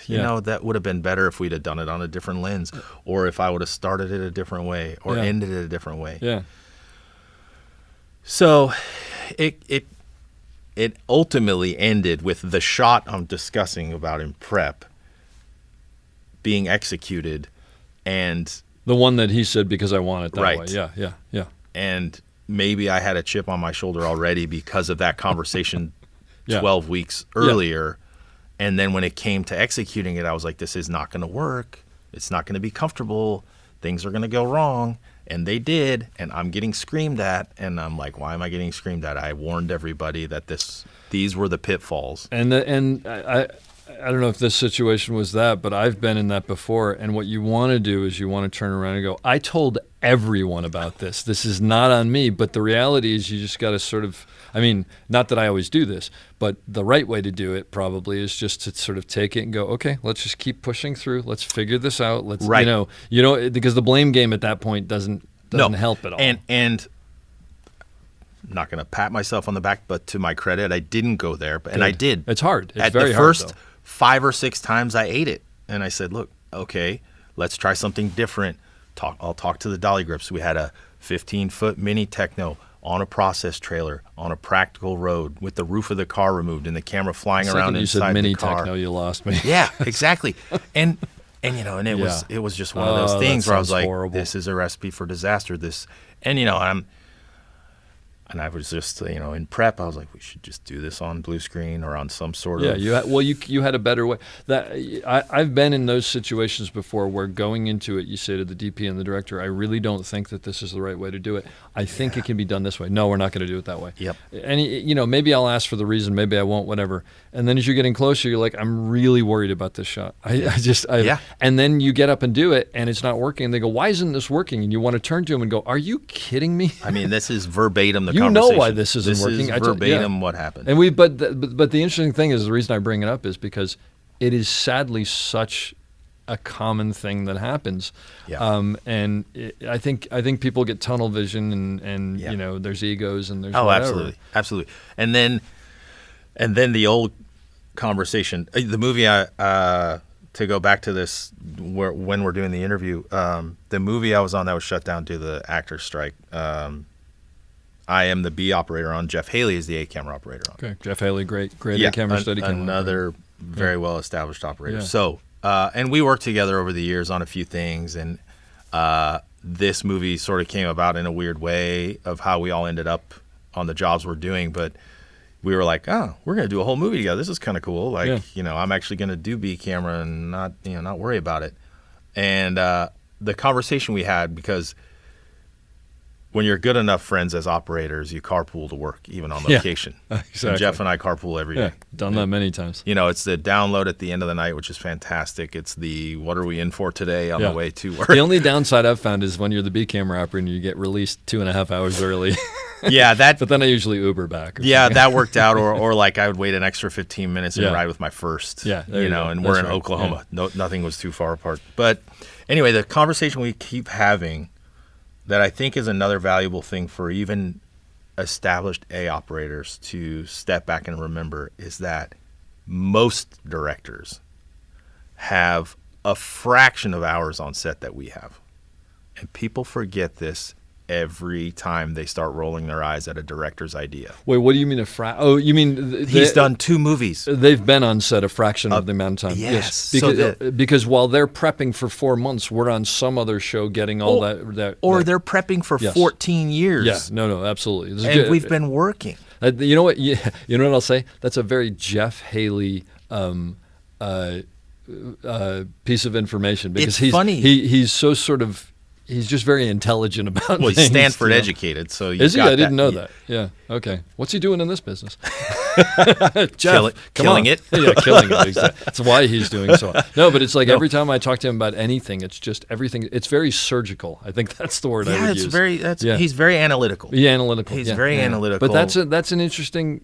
you know, that would have been better if we'd have done it on a different lens, or if I would have started it a different way, or ended it a different way. Yeah. So it ultimately ended with the shot I'm discussing about in prep being executed, and The one that he said, because I want it that Right. way. Yeah. and maybe I had a chip on my shoulder already because of that conversation Yeah. 12 weeks earlier. And then when it came to executing it, I was like, this is not going to work. It's not going to be comfortable. Things are going to go wrong. And they did. And I'm getting screamed at. And I'm like, why am I getting screamed at? I warned everybody that these were the pitfalls. And I don't know if this situation was that, but I've been in that before. And what you want to do is you want to turn around and go, I told everyone about this. This is not on me. But the reality is you just got to sort of, I mean, not that I always do this, but the right way to do it probably is just to sort of take it and go, okay, let's just keep pushing through. Let's figure this out. Let's, Right. because the blame game at that point doesn't help at all. And I'm not going to pat myself on the back, but to my credit, I didn't go there. And I did. It's hard. It's At very the hard, first though. 5 or 6 times I ate it. And I said, look, okay, let's try something different. I'll talk to the dolly grips. We had a 15-foot mini Techno on a process trailer on a practical road with the roof of the car removed and the camera flying around you inside said mini the car. Techno, you lost me. Yeah, exactly. And it was just one of those things where I was like, horrible. this is a recipe for disaster. And I was just, in prep, I was like, we should just do this on blue screen or on some sort of. Yeah, you had a better way. I've been in those situations before where going into it, you say to the DP and the director, I really don't think that this is the right way to do it. I think it can be done this way. No, we're not going to do it that way. Yep. And maybe I'll ask for the reason, maybe I won't, whatever. And then as you're getting closer, you're like, I'm really worried about this shot. And then you get up and do it, and it's not working. And they go, why isn't this working? And you want to turn to them and go, are you kidding me? I mean, this is verbatim the You conversation. know why this isn't working. This is verbatim what happened. And but the interesting thing is, the reason I bring it up is because it is sadly such a common thing that happens. Yeah. I think people get tunnel vision and there's egos and there's whatever. Absolutely. And then the old conversation, the movie, to go back to this, when we're doing the interview, the movie I was on that was shut down due to the actors' strike. I am the B operator on. Jeff Haley is the A camera operator on. Okay, Jeff Haley, great A camera study camera. Another very well established operator. Yeah. So, and we worked together over the years on a few things, and this movie sort of came about in a weird way of how we all ended up on the jobs we're doing. But we were like, oh, we're going to do a whole movie together. This is kind of cool. Like, I'm actually going to do B camera and not worry about it. And the conversation we had, because when you're good enough friends as operators, you carpool to work, even on location. Exactly. And Jeff and I carpool every day. Done that many times. It's the download at the end of the night, which is fantastic. It's the what are we in for today on the way to work. The only downside I've found is when you're the B camera operator and you get released 2.5 hours early. Yeah, but then I usually Uber back. Yeah, that worked out. Or like I would wait an extra 15 minutes and ride with my first. Yeah, and we're in Oklahoma. No, nothing was too far apart. But anyway, the conversation we keep having that I think is another valuable thing for even established A operators to step back and remember is that most directors have a fraction of hours on set that we have. And people forget this every time they start rolling their eyes at a director's idea. Wait, what do you mean Oh, you mean he's done 2 movies. They've been on set a fraction of the amount of time. Yes. Because while they're prepping for 4 months, we're on some other show getting all that. They're prepping for 14 years. Yeah, no, absolutely. And we've been working. You know what? You know what I'll say? That's a very Jeff Haley piece of information because it's funny. He's so sort of he's just very intelligent about Well, he's things. Stanford you know. educated, so Is he? got I didn't know Yeah. that. Yeah. Okay. What's he doing in this business? Jeff, come killing on. it. Yeah, killing it. Exactly. That's why he's doing so. No, but it's like every time I talk to him about anything, it's just everything. It's very surgical. I think that's the word I would it's use. very. Yeah. He's very analytical. Yeah, analytical. He's yeah, very yeah. analytical. But that's an interesting.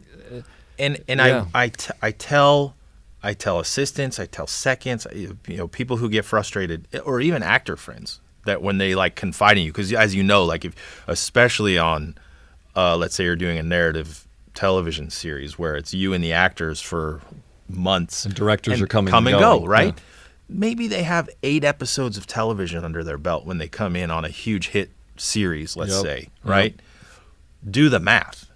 And Yeah. I tell assistants, I tell seconds, people who get frustrated, or even actor friends, that when they like confide in you, because as you know, like if especially on, let's say you're doing a narrative television series where it's you and the actors for months, And directors are coming and and go, going, right? yeah. Maybe they have 8 episodes of television under their belt when they come in on a huge hit series, let's Yep. say, right? Do the math.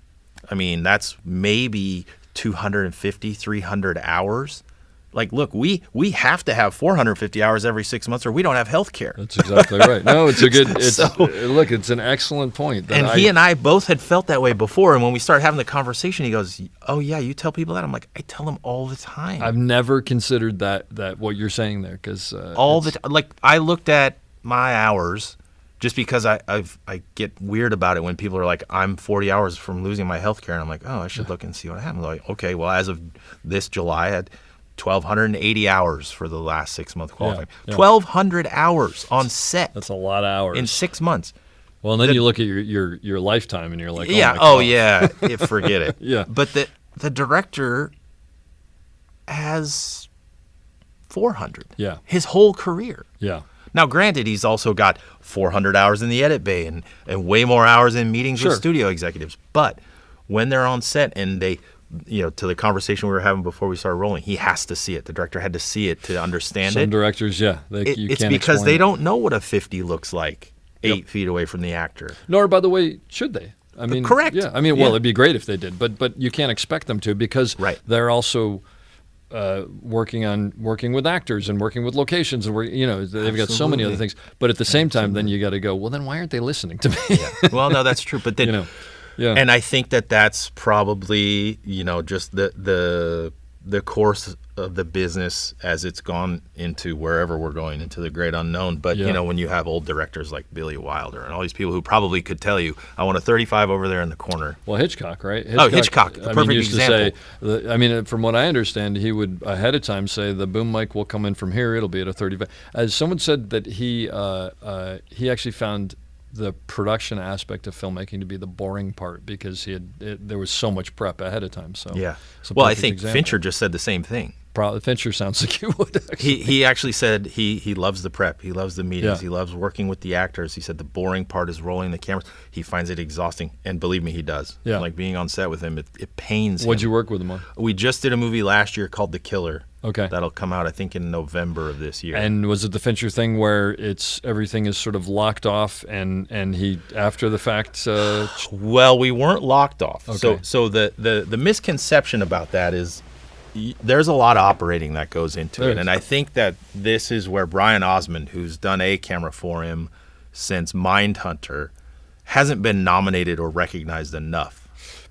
I mean, that's maybe 250, 300 hours. Like, look, we have to have 450 hours every 6 months, or we don't have health care. That's exactly right. No, it's a good. It's So- look. It's an excellent point. that And he and I both had felt that way before. And when we started having the conversation, he goes, "Oh yeah, you tell people that?" I'm like, "I tell them all the time, I've never considered that what you're saying there because all the time." Like, I looked at my hours just because I get weird about it when people are like, "I'm 40 hours from losing my health care," and I'm like, "Oh, I should look and see what happened." Like, okay, well, as of this July, I had 1,280 hours for the last 6-month qualifying. yeah. 1,200 hours on set That's a lot of hours. in 6 months. Well, and then you look at your lifetime and you're like, Yeah. oh, Oh, my gosh. yeah. Forget it. Yeah. But the director has 400. Yeah. His whole career. Yeah. Now, granted, he's also got 400 hours in the edit bay and way more hours in meetings Sure. with studio executives. But when they're on set and they, to the conversation we were having before we started rolling, he has to see it. The director had to see it to understand Some it. directors, yeah, you It's can't because explain they it. don't know what a 50 looks like 8 feet away from the actor. Nor, by the way, should they? I mean, Correct. Yeah, I mean, Yeah. well, it'd be great if they did, but you can't expect them to because Right. they're also working with actors and working with locations and they've got so many other Absolutely. things. But at the same time, then you got to go. Well, then why aren't they listening to me? Well, no, that's true. But then, Yeah. and I think that's probably just the course of the business as it's gone into wherever we're going, into the great unknown. But Yeah. when you have old directors like Billy Wilder and all these people who probably could tell you, I want a 35 over there in the corner. Well, Hitchcock, right? Hitchcock, the perfect used example. To say, from what I understand, he would ahead of time say the boom mic will come in from here. It'll be at a 35. As someone said that he actually found the production aspect of filmmaking to be the boring part because there was so much prep ahead of time. So Yeah. it's a Well, I perfect think example. Fincher just said the same thing. Fincher sounds like he would. Actually. He actually said he loves the prep. He loves the meetings. Yeah. He loves working with the actors. He said the boring part is rolling the cameras. He finds it exhausting. And believe me, he does. Yeah. Like being on set with him, it pains What'd him. you work with him on? We just did a movie last year called The Killer. Okay. That'll come out, I think, in November of this year. And was it the Fincher thing where everything is sort of locked off and he after the fact? Well, we weren't locked off. Okay. So the misconception about that is there's a lot of operating that goes into There it. is. And I think that this is where Brian Osmond, who's done a camera for him since Mindhunter, hasn't been nominated or recognized enough.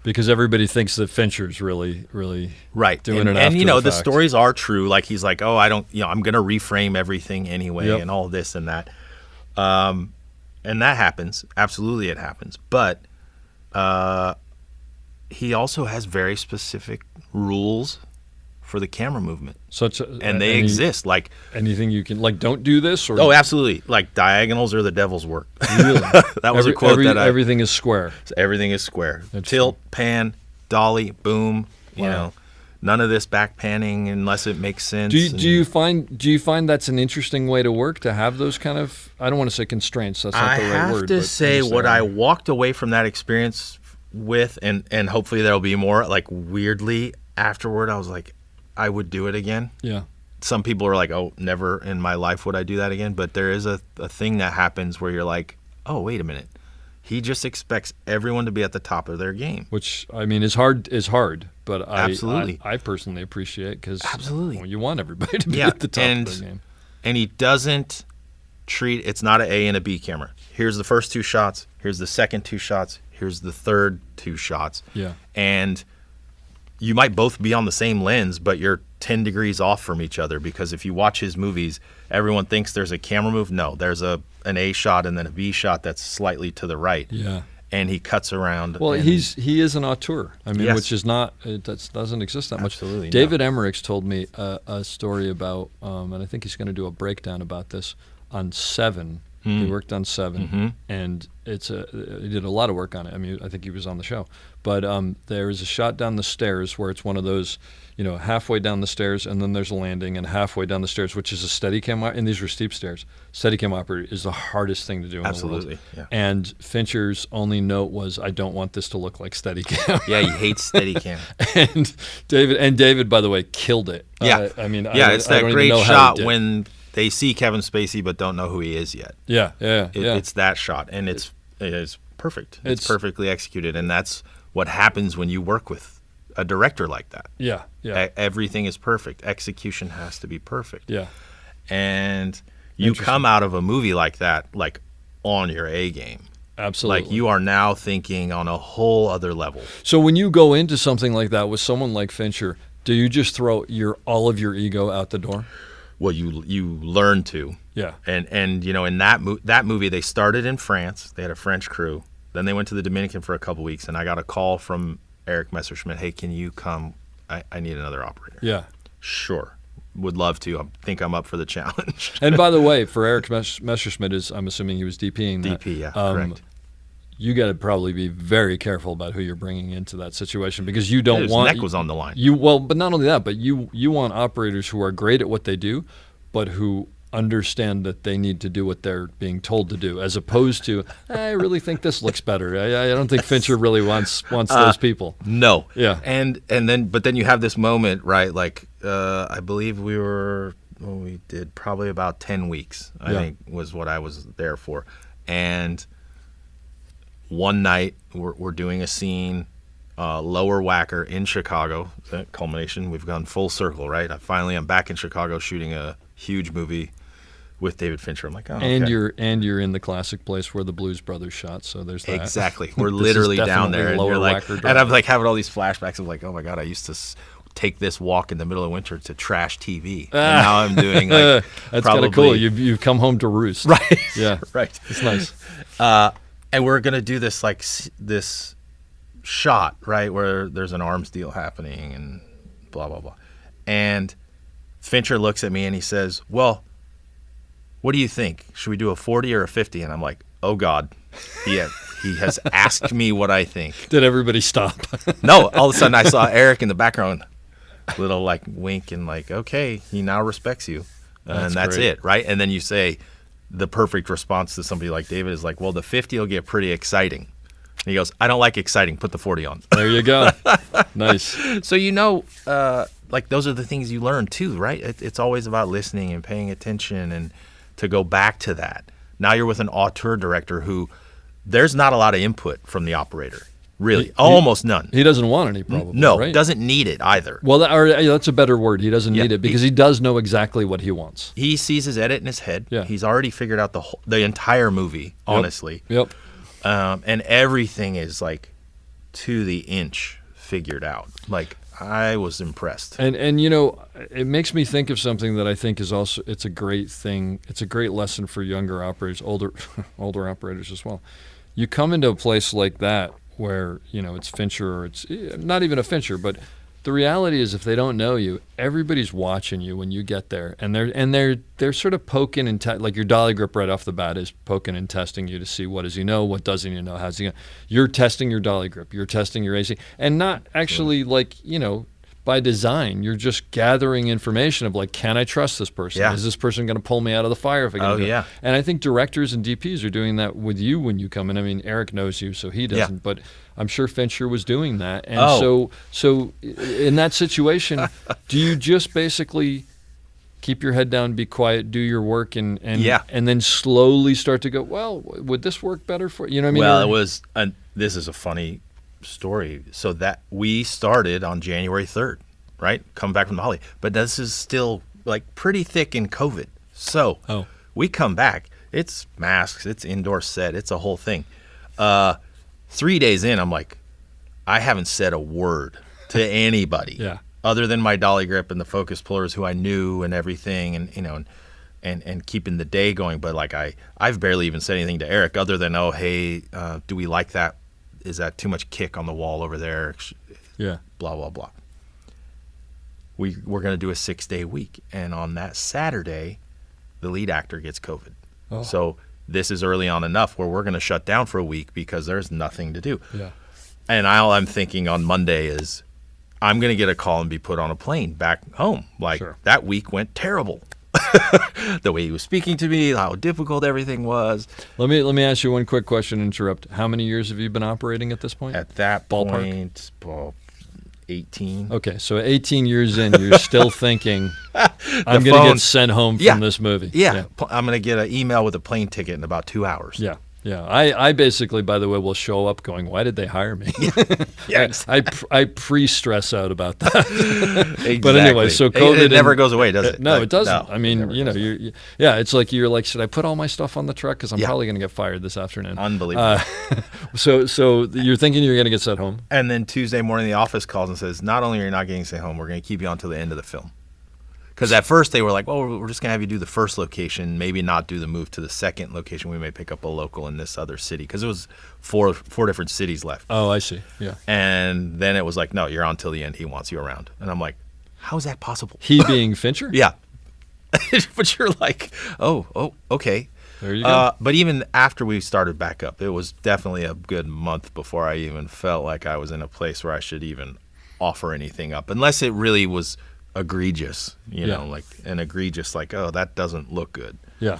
Because everybody thinks that Fincher's really, really Right. doing and, it after and the the fact. stories are true. Like he's like, oh, I don't, I'm going to reframe everything anyway, Yep. and all this and that. And that happens. Absolutely, it happens. But he also has very specific rules for the camera movement, and they exist. Like anything you can don't do this or oh, absolutely. Like diagonals are the devil's work. really? That was a quote that everything is square. everything is square. That's Tilt, pan, dolly, boom. Wow. None of this back panning unless it makes sense. Do you find that's an interesting way to work, to have those kind of, I don't want to say constraints, that's not the right have word. to but say just what there. I walked away from that experience with, and hopefully there'll be more. Like weirdly afterward, I was like, I would do it again. Yeah. Some people are like, oh, never in my life would I do that again. But there is a thing that happens where you're like, oh, wait a minute. He just expects everyone to be at the top of their game. Which I mean is hard, but Absolutely. I personally appreciate because Absolutely. you want everybody to be Yeah, at the top and of their game. and he doesn't treat it's not an A and a B camera. Here's the first 2 shots. Here's the second 2 shots. Here's the third 2 shots. Yeah. And you might both be on the same lens, but you're 10 degrees off from each other, because if you watch his movies, everyone thinks there's a camera move. No, there's an A shot and then a B shot that's slightly to the right. Yeah. And he cuts around. Well, he is an auteur. I mean, Yes. which is not, that doesn't exist that much. Absolutely not. David Emmerich's told me a story about, and I think he's going to do a breakdown about this on Seven. He worked on Seven, and he did a lot of work on it. I mean, I think he was on the show. But there is a shot down the stairs where it's one of those, halfway down the stairs, and then there's a landing, and halfway down the stairs, which is a Steadicam, and these were steep stairs. Steadicam operator is the hardest thing to do in the world. Absolutely, yeah. And Fincher's only note was, I don't want this to look like Steadicam. Yeah, he hates Steadicam. and David, by the way, killed it. Yeah. I mean, it's I that don't even great know how he shot did. when they see Kevin Spacey but don't know who he is yet. Yeah. It's that shot, and it's perfect. It's perfectly executed, and that's what happens when you work with a director like that. Yeah. Everything is perfect. Execution has to be perfect. Yeah. And you come out of a movie like that, like on your A game. Absolutely. Like you are now thinking on a whole other level. So when you go into something like that with someone like Fincher, do you just throw all of your ego out the door? Well, you learn to. Yeah. And in that movie, they started in France. They had a French crew. Then they went to the Dominican for a couple weeks, and I got a call from Eric Messerschmidt. Hey, can you come? I need another operator. Yeah. Sure. Would love to. I think I'm up for the challenge. And by the way, for Eric Messerschmidt, I'm assuming he was DPing that. DP, yeah, correct. You got to probably be very careful about who you're bringing into that situation, because you don't His want neck was on the line. But not only that, but you want operators who are great at what they do, but who understand that they need to do what they're being told to do, as opposed to, I really think this looks better. I don't think Fincher really wants those people. No. Yeah. And then you have this moment, right? Like I believe we did probably about 10 weeks. I think was what I was there for. And one night we're doing a scene, Lower Wacker in Chicago. That culmination. We've gone full circle, right? I'm back in Chicago shooting a huge movie with David Fincher. I'm like, oh, And okay. you're in the classic place where the Blues Brothers shot. So there's that. Exactly. We're This is literally down definitely there, and Lower you're like, Wacker and I'm Drive. like having all these flashbacks of like, oh my god, I used to take this walk in the middle of winter to trash TV, and now I'm doing like That's probably kind of cool. You've come home to roost. right, Yeah. right. It's nice. And we're gonna do this this shot, right, where there's an arms deal happening and blah blah blah, and Fincher looks at me and he says, well, what do you think? Should we do a 40 or a 50? And I'm like, oh God, he has asked me what I think. Did everybody stop? No, all of a sudden I saw Eric in the background, little like wink and like, okay, he now respects you, and that's great. it, right? And then you say the perfect response to somebody like David is like, well, the 50 will get pretty exciting. And he goes, I don't like exciting. Put the 40 on. There you go. Nice. So like those are the things you learn too, right? It's always about listening and paying attention, and to go back to that. Now you're with an auteur director who there's not a lot of input from the operator, really, almost none. He doesn't want any, probably. No, right? doesn't need it either. Well, that's a better word. He doesn't Yeah, need it because he does know exactly what he wants. He sees his edit in his head. Yeah. He's already figured out the entire movie, honestly. Yep. And everything is like to the inch figured out. Like I was impressed. And it makes me think of something that I think is also, it's a great thing. It's a great lesson for younger operators, older operators as well. You come into a place like that where, it's Fincher, or it's not even a Fincher, but the reality is if they don't know you, everybody's watching you when you get there, and they're sort of poking and like your dolly grip right off the bat is poking and testing you to see what does he know, what doesn't he know, how's he know. You're testing your dolly grip, you're testing your AC, and not actually like by design. You're just gathering information of like, can I trust this person? Yeah. Is this person going to pull me out of the fire if I get yeah. And I think directors and DPs are doing that with you when you come in. I mean, Eric knows you, so he doesn't, but I'm sure Fincher was doing that. And so in that situation, do you just basically keep your head down, be quiet, do your work, and then slowly start to go, well, would this work better for you? Know what I mean? Well, it was. This is a funny story. So that we started on January 3rd, right? Come back from the holiday, but this is still like pretty thick in COVID. So we come back. It's masks. It's indoor set. It's a whole thing. 3 days in, I'm like, I haven't said a word to anybody. Yeah. Other than my dolly grip and the focus pullers who I knew and everything, and you know, and keeping the day going. But like I've barely even said anything to Eric other than, oh hey, do we like that? Is that too much kick on the wall over there? Yeah. Blah blah blah. We're gonna do a 6-day week, and on that Saturday, the lead actor gets COVID. Oh. So this is early on enough where we're gonna shut down for a week because there's nothing to do. Yeah. And all I'm thinking on Monday is, I'm going to get a call and be put on a plane back home. Like, Sure. That week went terrible. The way he was speaking to me, how difficult everything was. Let me ask you one quick question and interrupt. How many years have you been operating at this point? At that Ballpark? point, 18. Okay, so 18 years in, you're still thinking, I'm going to phone- get sent home from Yeah. this movie. Yeah. I'm going to get an email with a plane ticket in about 2 hours. Yeah. Yeah. I basically, by the way, will show up going, why did they hire me? Yeah, I pre-stress out about that. exactly. But anyway, so COVID It never goes away, does it? No, it doesn't. No, I mean, never you know, goes. it's like you're like, should I put all my stuff on the truck? Because I'm Yeah. probably going to get fired this afternoon. Unbelievable. So you're thinking you're going to get sent home? And then Tuesday morning, the office calls and says, not only are you not getting sent home, we're going to keep you on until the end of the film. Because at first they were like, well, we're just going to have you do the first location, maybe not do the move to the second location. We may pick up a local in this other city. Because it was four different cities left. Oh, I see. Yeah. And then it was like, no, you're on till the end. He wants you around. And I'm like, how is that possible? He being Fincher? Yeah. But you're like, oh, okay. There you go. But even after we started back up, it was definitely a good month before I even felt like I was in a place where I should even offer anything up, unless it really was egregious, you Yeah. know, like an egregious, like, oh, that doesn't look good. Yeah.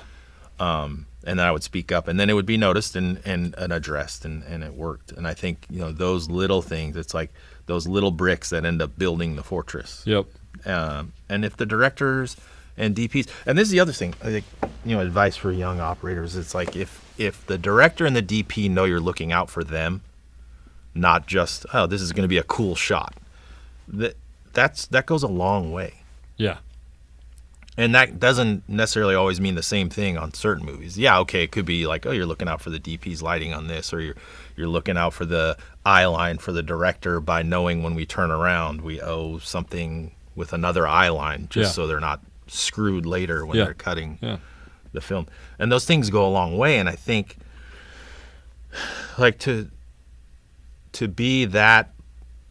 And then I would speak up, and then it would be noticed and addressed, and it worked. And I think, you know, those little things, it's like those little bricks that end up building the fortress. Yep. And if the directors and DPs, and this is the other thing, I think, you know, advice for young operators, it's like if the director and the DP know you're looking out for them, not just, oh, this is going to be a cool shot, that goes a long way. Yeah. And that doesn't necessarily always mean the same thing on certain movies. Yeah, okay, it could be like, oh, you're looking out for the DP's lighting on this, or you're looking out for the eye line for the director by knowing when we turn around we owe something with another eye line, just so they're not screwed later when they're cutting the film. And those things go a long way. And I think, like, to be that,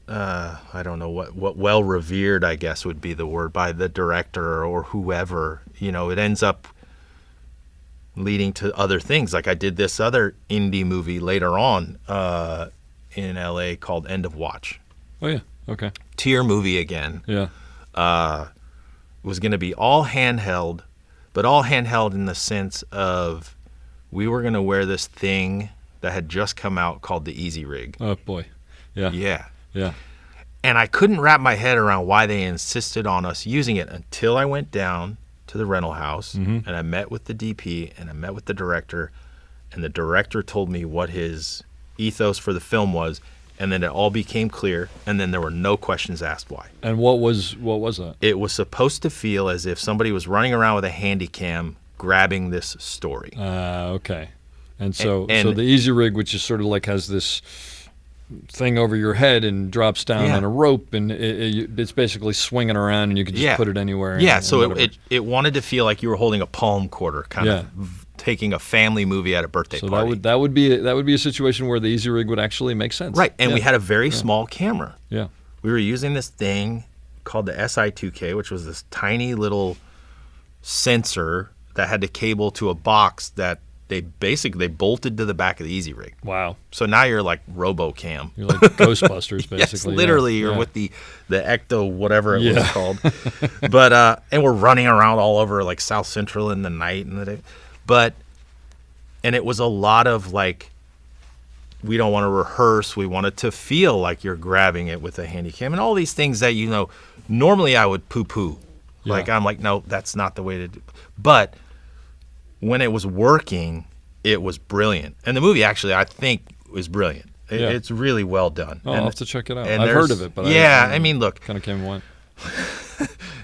I don't know what well revered, I guess would be the word, by the director or whoever, you know, it ends up leading to other things. Like I did this other indie movie later on in LA called End of Watch. Oh yeah. Okay. Tier movie again. Yeah. Was going to be all handheld, but all handheld in the sense of we were going to wear this thing that had just come out called the Easy Rig. Oh boy. Yeah. Yeah. Yeah. And I couldn't wrap my head around why they insisted on us using it until I went down to the rental house and I met with the DP and I met with the director, and the director told me what his ethos for the film was, and then it all became clear, and then there were no questions asked why. And what was that? It was supposed to feel as if somebody was running around with a handy cam grabbing this story. Okay. And so And- the Easy Rig, which is sort of like has this thing over your head and drops down on a rope, and it's basically swinging around, and you can just put it anywhere. Yeah, and so whatever. it wanted to feel like you were holding a palm quarter, kind of taking a family movie at a birthday So party. that would be a situation where the Easy Rig would actually make sense. Right, and Yeah. we had a very small camera. Yeah. We were using this thing called the SI2K, which was this tiny little sensor that had to cable to a box that they bolted to the back of the Easy Rig. Wow. So now you're like RoboCam. You're like Ghostbusters, basically. Yes, literally, yeah. you're with the Ecto whatever it was Yeah. called. But and we're running around all over like South Central in the night and the day. And it was a lot of like, we don't want to rehearse. We want it to feel like you're grabbing it with a handy cam and all these things that, you know, normally I would poo-poo. Yeah. Like, I'm like, no, that's not the way to do. But when it was working, it was brilliant. And the movie actually, I think, was brilliant. Yeah. It's really well done. Oh, I'll have to check it out. and I've there's- heard of it, but I mean, look, kind of came and went.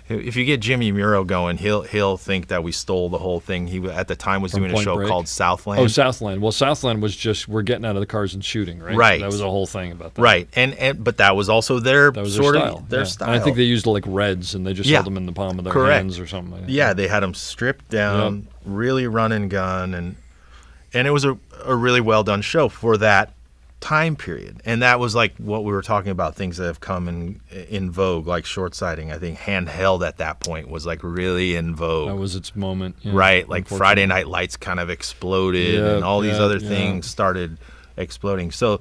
if you get Jimmy Muro going, he'll think that we stole the whole thing. He at the time was From doing a Point show Break? called Southland. Oh, Southland. Well, Southland was just we're getting out of the cars and shooting, right? Right. That was a whole thing about that. Right, and but that was also their That was sort their of style. their yeah. style. And I think they used like reds, and they just Yeah. held them in the palm of their Correct. hands or something like that. Yeah, they had them stripped down, really run and gun, and it was a really well done show for that time period. And that was like what we were talking about, things that have come in vogue, like short sighting. I think handheld at that point was like really in vogue. That was its moment. Yeah, Right, like unfortunately. Friday Night Lights kind of exploded, Yeah, and all these yeah, other yeah. things started exploding. So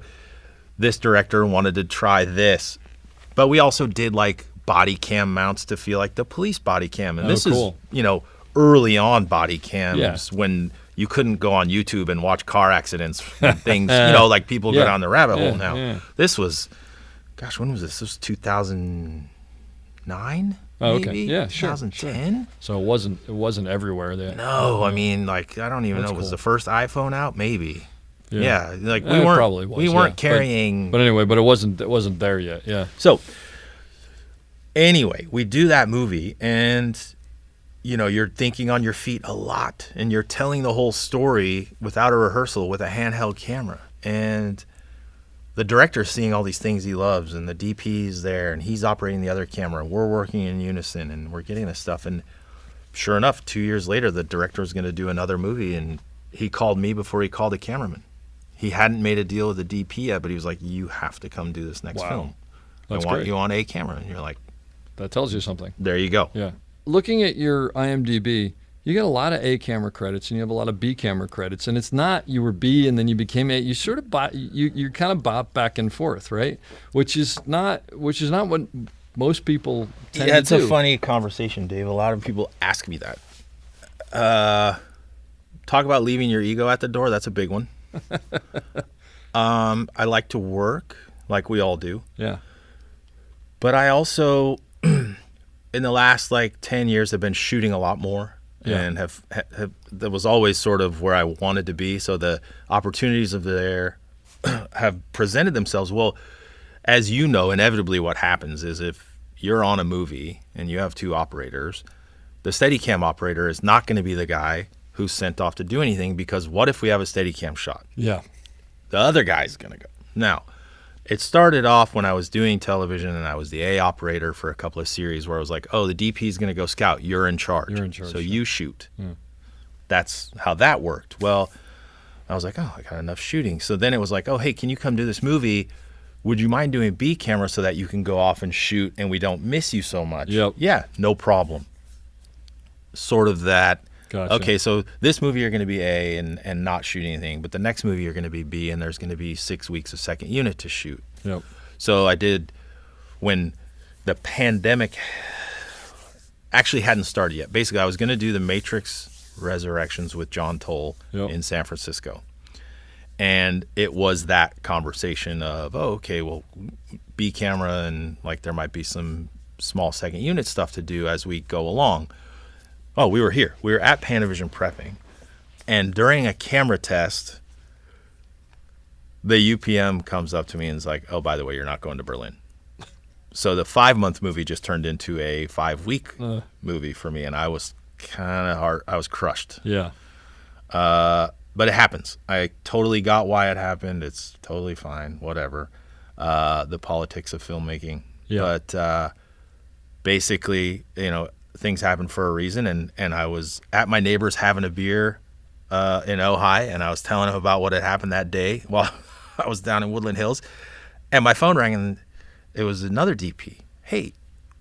this director wanted to try this, but we also did like body cam mounts to feel like the police body cam, and Oh, this cool. is early on body cams Yeah. when you couldn't go on YouTube and watch car accidents and things, like people go Yeah. down the rabbit Yeah, hole now. yeah. This was, gosh, when was this? This was 2009. Oh, okay. Maybe? Yeah, sure, 2010. So it wasn't everywhere there. No, I mean, like, I don't even That's know. Was cool. the first iPhone out? Maybe. Yeah, like we It weren't. probably was, we weren't yeah. carrying. But anyway, it wasn't there yet. Yeah. So, anyway, we do that movie, and you're thinking on your feet a lot, and you're telling the whole story without a rehearsal with a handheld camera, and the director's seeing all these things he loves, and the DP's there, and he's operating the other camera, and we're working in unison, and we're getting this stuff, and sure enough, 2 years later, the director was going to do another movie, and he called me before he called the cameraman. He hadn't made a deal with the DP yet, but he was like, "You have to come do this next Wow. film. That's I want great. you on a camera." And you're like, That tells you something. "There you go." Yeah. Looking at your IMDb, you got a lot of A camera credits and you have a lot of B camera credits, and it's not you were B and then you became A. You sort of you kind of bop back and forth, right? Which is not what most people tend Yeah, it's to do. a funny conversation, Dave. A lot of people ask me that. Talk about leaving your ego at the door. That's a big one. I like to work, like we all do. Yeah. But I also, in the last 10 years, have been shooting a lot more, Yeah. and have that was always sort of where I wanted to be. So the opportunities of there have presented themselves. Well, as you know, inevitably what happens is if you're on a movie and you have two operators, the Steadicam operator is not going to be the guy who's sent off to do anything, because what if we have a Steadicam shot? Yeah. The other guy's going to go. Now, it started off when I was doing television and I was the A operator for a couple of series where I was like, oh, the DP is going to go scout. You're in charge. You're in charge, So yeah. you shoot. That's how that worked. Well, I was like, oh, I got enough shooting. So then it was like, oh, hey, can you come do this movie? Would you mind doing B camera so that you can go off and shoot and we don't miss you so much? Yep. Yeah, no problem. Sort of that. Gotcha. Okay, so this movie you're going to be A and not shoot anything, but the next movie you're going to be B and there's going to be 6 weeks of second unit to shoot. Yep. So I did, when the pandemic actually hadn't started yet. Basically, I was going to do the Matrix Resurrections with John Toll Yep. in San Francisco. And it was that conversation of, oh, okay, well, B camera and there might be some small second unit stuff to do as we go along. Oh, we were here. We were at Panavision prepping. And during a camera test, the UPM comes up to me and is like, oh, by the way, you're not going to Berlin. So the 5-month movie just turned into a 5-week movie for me. And I was kind of hard. I was crushed. Yeah. But it happens. I totally got why it happened. It's totally fine. Whatever. The politics of filmmaking. Yeah. But basically, things happen for a reason. And I was at my neighbor's having a beer in Ojai, and I was telling him about what had happened that day while I was down in Woodland Hills. And my phone rang, and it was another DP. Hey,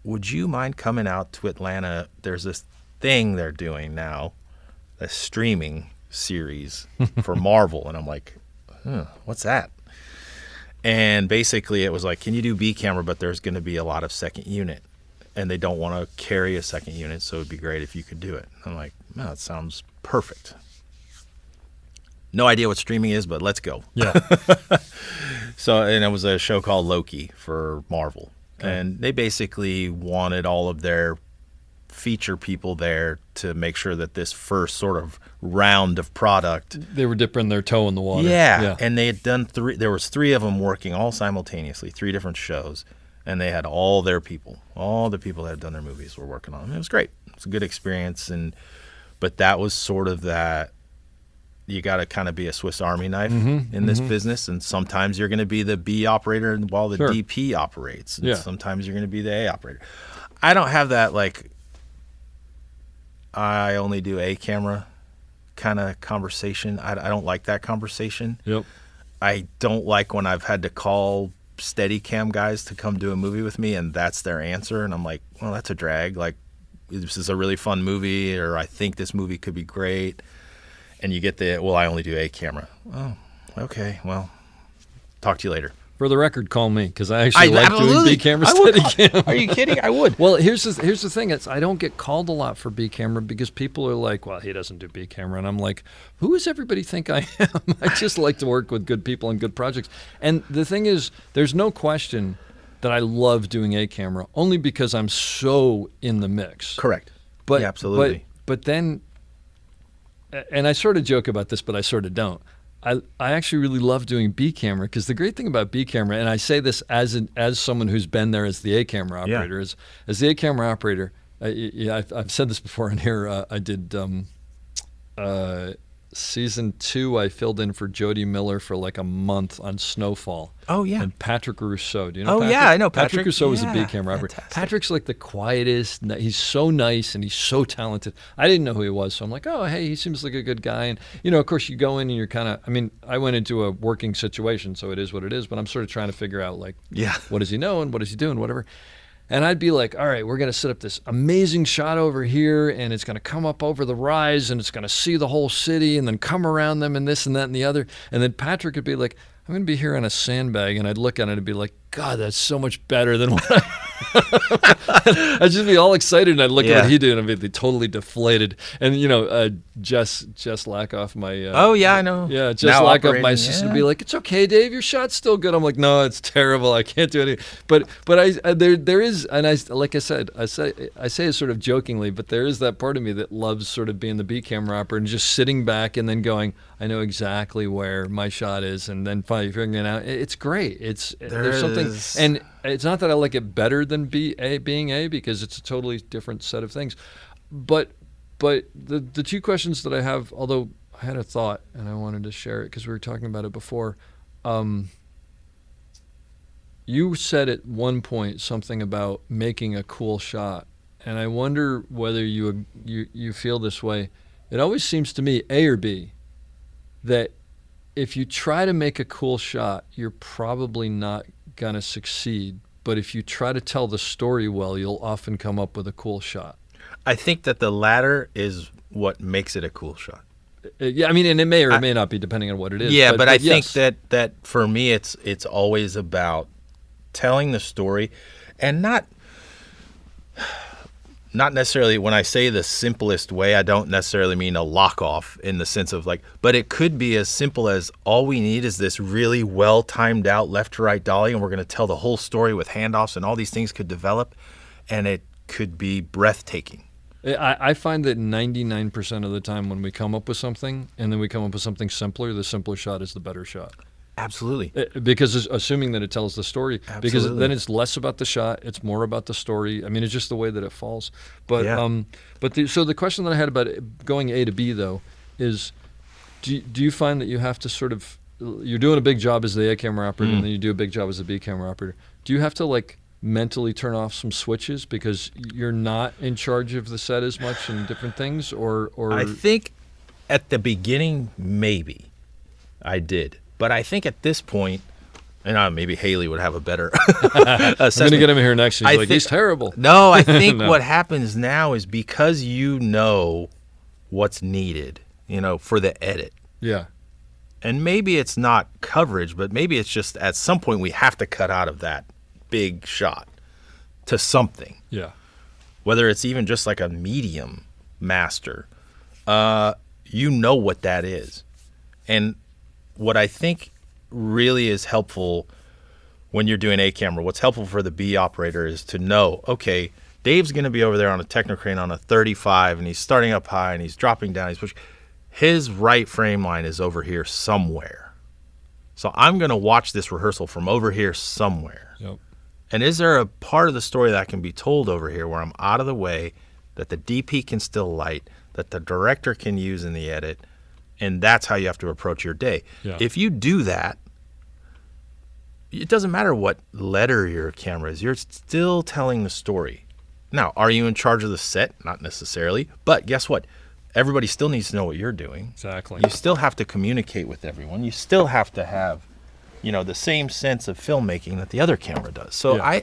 would you mind coming out to Atlanta? There's this thing they're doing now, a streaming series for Marvel. And I'm like, what's that? And basically it was like, can you do B camera, but there's going to be a lot of second unit. And they don't want to carry a second unit, so it'd be great if you could do it. I'm like, no, that sounds perfect. No idea what streaming is, but let's go. Yeah. So, and it was a show called Loki for Marvel. And they basically wanted all of their feature people there to make sure that this first sort of round of product. They were dipping their toe in the water. Yeah. And they had done there was 3 of them working all simultaneously, 3 different shows. and they had all their people, all the people that had done their movies were working on them. It was great. It was a good experience, but that was sort of that. You got to kind of be a Swiss Army knife in this business, and sometimes you're going to be the B operator while the DP operates, and sometimes you're going to be the A operator. I don't have that, like, I only do A camera kind of conversation. I don't like that conversation. Yep. I don't like when I've had to call Steadicam guys to come do a movie with me, and that's their answer, and I'm like, well, that's a drag. Like, this is a really fun movie, or I think this movie could be great. And you get well, I only do A camera. Oh, okay. Well, talk to you later. For the record, call me, because I actually like doing B camera Steadicam. Are you kidding? I would. Well, here's the thing. I don't get called a lot for B camera because people are like, well, he doesn't do B camera. And I'm like, who does everybody think I am? I just like to work with good people on good projects. And the thing is, there's no question that I love doing A camera, only because I'm so in the mix. Correct. But, yeah, absolutely. But then, and I sort of joke about this, but I sort of don't. I actually really love doing B camera, because the great thing about B camera, and I say this as someone who's been there as the A camera operator, is as the A camera operator. I've said this before in here. I did season 2. I filled in for Jody Miller for like a month on Snowfall. Oh yeah. And Patrick Rousseau. Do you know? Oh Patrick? yeah, I know Patrick. Patrick Rousseau was a B camera operator. Patrick's like the quietest. He's so nice and he's so talented. I didn't know who he was, so I'm like, oh hey, he seems like a good guy. And of course, you go in and you're kind of. I mean, I went into a working situation, so it is what it is. But I'm sort of trying to figure out like, what does he know and what is he doing, whatever. And I'd be like, all right, we're going to set up this amazing shot over here, and it's going to come up over the rise, and it's going to see the whole city, and then come around them, and this and that and the other. And then Patrick would be like, I'm going to be here on a sandbag, and I'd look at it and be like, God, that's so much better than what I'd just be all excited, and I'd look at what he did, and I'd be totally deflated. And Jess Lackoff, my I know. Yeah, Jess Lackoff, my assistant, would be like, "It's okay, Dave, your shot's still good." I'm like, "No, it's terrible. I can't do anything." But there is, and I say it sort of jokingly, but there is that part of me that loves sort of being the B camera operator and just sitting back and then going, I know exactly where my shot is, and then finally figuring it out. It's great. There's something, and it's not that I like it better than being A, because it's a totally different set of things. But the two questions that I have, although I had a thought and I wanted to share it because we were talking about it before. You said at one point something about making a cool shot, and I wonder whether you feel this way. It always seems to me, A or B, that if you try to make a cool shot, you're probably not going to succeed. But if you try to tell the story well, you'll often come up with a cool shot. I think that the latter is what makes it a cool shot. Yeah, I mean, and it may or may not be depending on what it is. Yeah, but I yes. think that for me, it's always about telling the story, and not necessarily, when I say the simplest way, I don't necessarily mean a lock off in the sense of like, but it could be as simple as all we need is this really well timed out left to right dolly, and we're going to tell the whole story with handoffs, and all these things could develop, and it could be breathtaking. I find that 99% of the time when we come up with something and then we come up with something simpler, the simpler shot is the better shot. Absolutely. Because assuming that it tells the story. Absolutely. Because then it's less about the shot, it's more about the story. I mean, it's just the way that it falls. But so the question that I had about going A to B, though, is do you find that you have to sort of, you're doing a big job as the A camera operator and then you do a big job as the B camera operator. Do you have to like mentally turn off some switches because you're not in charge of the set as much and different things? Or I think at the beginning, maybe I did. But I think at this point, and maybe Haley would have a better assessment. I'm going to get him here next. He's like, he's terrible. No, I think what happens now is because you know what's needed, for the edit. Yeah. And maybe it's not coverage, but maybe it's just at some point we have to cut out of that big shot to something. Yeah. Whether it's even just like a medium master, you know what that is. And what I think really is helpful when you're doing A camera, what's helpful for the B operator is to know, okay, Dave's going to be over there on a technocrane on a 35, and he's starting up high, and he's dropping down. He's pushing. His right frame line is over here somewhere. So I'm going to watch this rehearsal from over here somewhere. Yep. And is there a part of the story that can be told over here where I'm out of the way, that the DP can still light, that the director can use in the edit, and that's how you have to approach your day. Yeah. If you do that, it doesn't matter what letter your camera is, you're still telling the story. Now, are you in charge of the set? Not necessarily, but guess what? Everybody still needs to know what you're doing. Exactly. You still have to communicate with everyone. You still have to have, the same sense of filmmaking that the other camera does. So Yeah.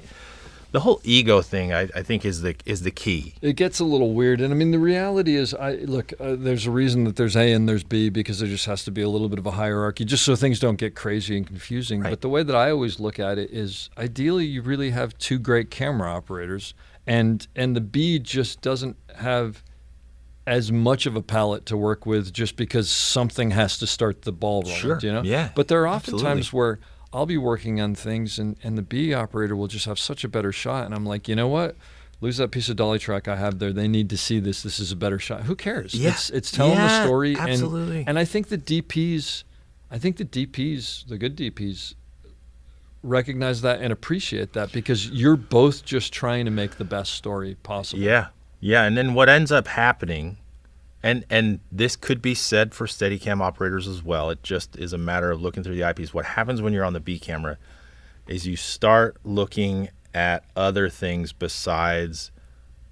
the whole ego thing, I think, is the key. It gets a little weird, and I mean the reality is, there's a reason that there's A and there's B, because there just has to be a little bit of a hierarchy, just so things don't get crazy and confusing. Right. But the way that I always look at it is, ideally, you really have two great camera operators, and the B just doesn't have as much of a palette to work with, just because something has to start the ball rolling. Sure. Yeah. But there are often Absolutely. times where I'll be working on things, and the B operator will just have such a better shot, and I'm like, you know what? Lose that piece of dolly track I have there. They need to see this. This is a better shot. Who cares? Yeah. It's telling the story. Absolutely. And I think the DPs, the good DPs, recognize that and appreciate that, because you're both just trying to make the best story possible. Yeah. And then what ends up happening, and this could be said for Steadicam operators as well, it just is a matter of looking through the eyepiece. What happens when you're on the B camera is you start looking at other things besides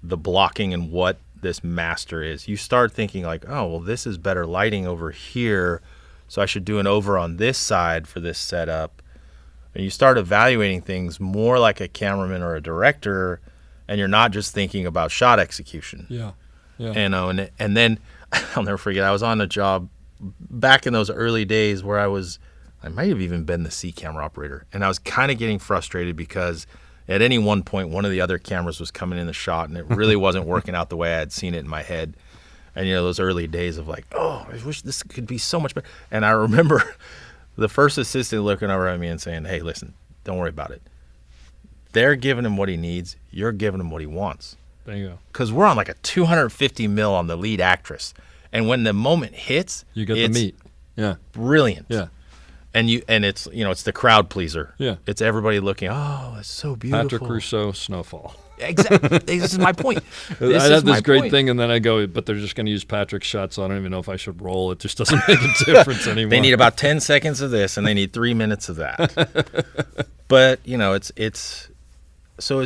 the blocking and what this master is. You start thinking like, oh, well, this is better lighting over here, so I should do an over on this side for this setup. And you start evaluating things more like a cameraman or a director, and you're not just thinking about shot execution. Yeah. And then I'll never forget, I was on a job back in those early days where I might have even been the C camera operator, and I was kind of getting frustrated because at any one point one of the other cameras was coming in the shot, and it really wasn't working out the way I had seen it in my head. And those early days of like, oh, I wish this could be so much better. And I remember the first assistant looking over at me and saying, hey, listen, don't worry about it. They're giving him what he needs. You're giving him what he wants. There you go. Because we're on like a 250 mil on the lead actress. And when the moment hits, You get the it's meat. Yeah. brilliant. Yeah. And it's it's the crowd pleaser. Yeah. It's everybody looking, oh, it's so beautiful. Patrick Rousseau, Snowfall. Exactly. This is my point. I have this great thing, and then I go, but they're just going to use Patrick's shot, so I don't even know if I should roll. It just doesn't make a difference anymore. They need about 10 seconds of this, and they need 3 minutes of that. But, it's so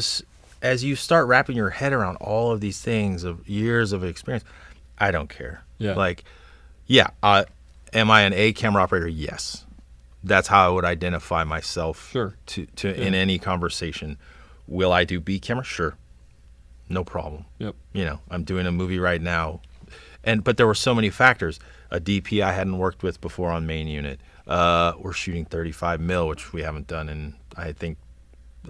as you start wrapping your head around all of these things of years of experience, I don't care. Yeah. Am I an A camera operator? Yes. That's how I would identify myself. Sure. In any conversation. Will I do B camera? Sure. No problem. Yep. I'm doing a movie right now. But there were so many factors. A DP I hadn't worked with before on main unit. We're shooting 35 mil, which we haven't done in, I think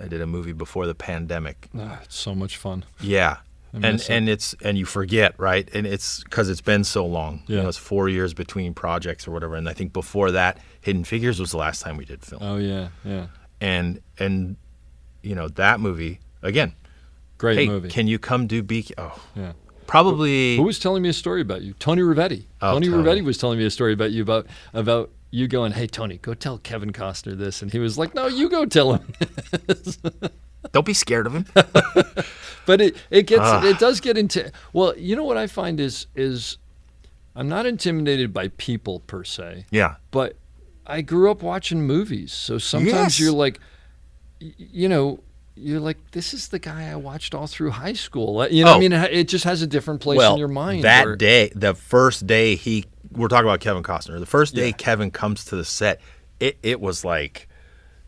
I did a movie before the pandemic. It's so much fun. Yeah. And miss it. you forget, right? And it's because it's been so long. Yeah. It's 4 years between projects or whatever. And I think before that, Hidden Figures was the last time we did film. Oh, yeah. And that movie, again, Great movie. can you come do B? Oh, Yeah. probably. Who was telling me a story about you? Tony Rivetti. Oh, Tony Tony. Rivetti was telling me a story about you, about you going, hey, Tony, go tell Kevin Costner this. And he was like, no, you go tell him. Don't be scared of him. But it does get into, well, you know what I find is I'm not intimidated by people per se. Yeah. But I grew up watching movies. So sometimes Yes. you're like, you're like, this is the guy I watched all through high school. I mean, it just has a different place in your mind. That day, the first day we're talking about Kevin Costner. The first day Yeah. Kevin comes to the set, it was like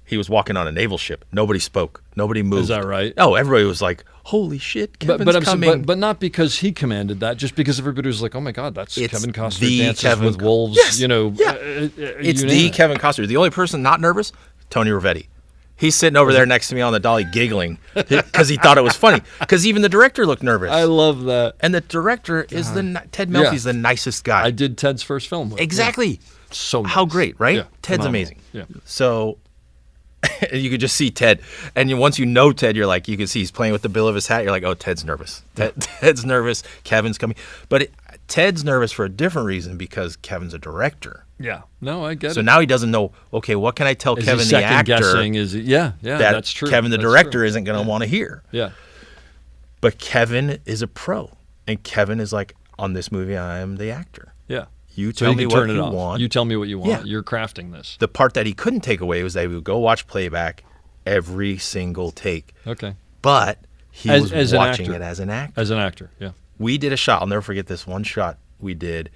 he was walking on a naval ship. Nobody spoke. Nobody moved. Is that right? Oh, everybody was like, holy shit, Kevin's coming. But not because he commanded that, just because everybody was like, oh my God, that's It's Kevin Costner the dances Kevin with Co- wolves. Yes, Yeah. It's you the name it. Kevin Costner. The only person not nervous, Tony Rivetti. He's sitting over there next to me on the dolly giggling because he thought it was funny. Because even the director looked nervous. I love that. And the director is Ted Melfi's the nicest guy. I did Ted's first film with. Exactly. Yeah. So How nice. great, right? Yeah, Ted's phenomenal. amazing. Yeah. So you could just see Ted. And once you know Ted, you're like, you can see he's playing with the bill of his hat. You're like, oh, Ted's nervous. Ted's nervous. Kevin's coming. But Ted's nervous for a different reason because Kevin's a director. Yeah. No, I get it. So now he doesn't know, okay, what can I tell Is Kevin he the actor second-guessing? Yeah, that that's true. Kevin the That's director true. isn't going to want to hear? Yeah. But Kevin is a pro. And Kevin is like, on this movie, I am the actor. Yeah. You So tell you me can what turn it you off. want. You tell me what you want. Yeah. You're crafting this. The part that he couldn't take away was that he would go watch playback every single take. Okay. But he As was an watching actor. it as an actor. As an actor, yeah. We did a shot. I'll never forget this one shot we did.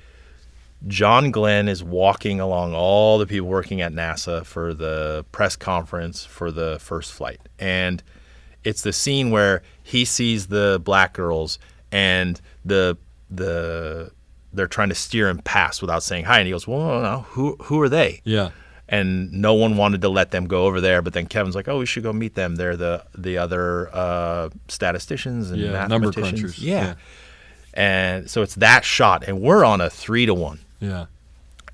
John Glenn is walking along all the people working at NASA for the press conference for the first flight. And it's the scene where he sees the black girls and they're trying to steer him past without saying hi. And he goes, well, no, who are they? Yeah. And no one wanted to let them go over there. But then Kevin's like, oh, we should go meet them. They're the other statisticians and number mathematicians. crunchers. Yeah. And so it's that shot. And we're on a 3-to-1. Yeah.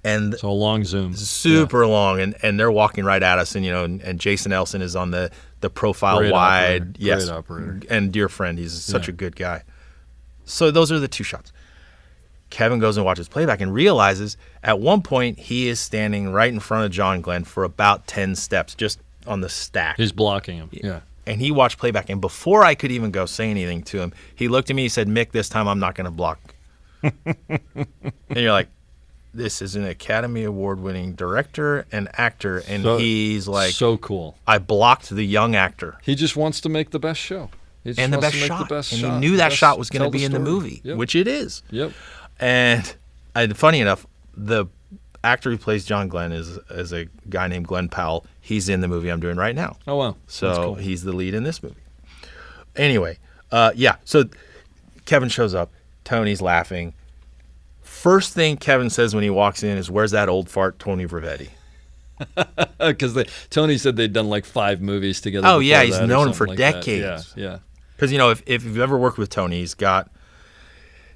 And So a long zoom. super long. And they're walking right at us. And, and Jason Elson is on the profile Great wide. operator. Yes. Great operator. And dear friend. He's such a good guy. So those are the 2 shots. Kevin goes and watches playback and realizes at one point he is standing right in front of John Glenn for about 10 steps, just on the stack. He's blocking him. Yeah. And he watched playback. And before I could even go say anything to him, he looked at me and said, Mick, this time I'm not going to block. And you're like, this is an Academy Award winning director and actor. And he's like, so cool. I blocked the young actor. He just wants to make the best show. He just And the wants best to make shot. The best and shot. he knew that Best- shot was going tell to be in the story. movie, Yep. which it is. Yep. And funny enough, the actor who plays John Glenn is a guy named Glenn Powell. He's in the movie I'm doing right now. Oh, wow. So That's cool. he's the lead in this movie. Anyway, so Kevin shows up. Tony's laughing. First thing Kevin says when he walks in is, where's that old fart Tony Rivetti? Because Tony said they'd done like 5 movies together. Oh, yeah, before he's that or known him for something like that. decades. Yeah. Because, if you've ever worked with Tony, he's got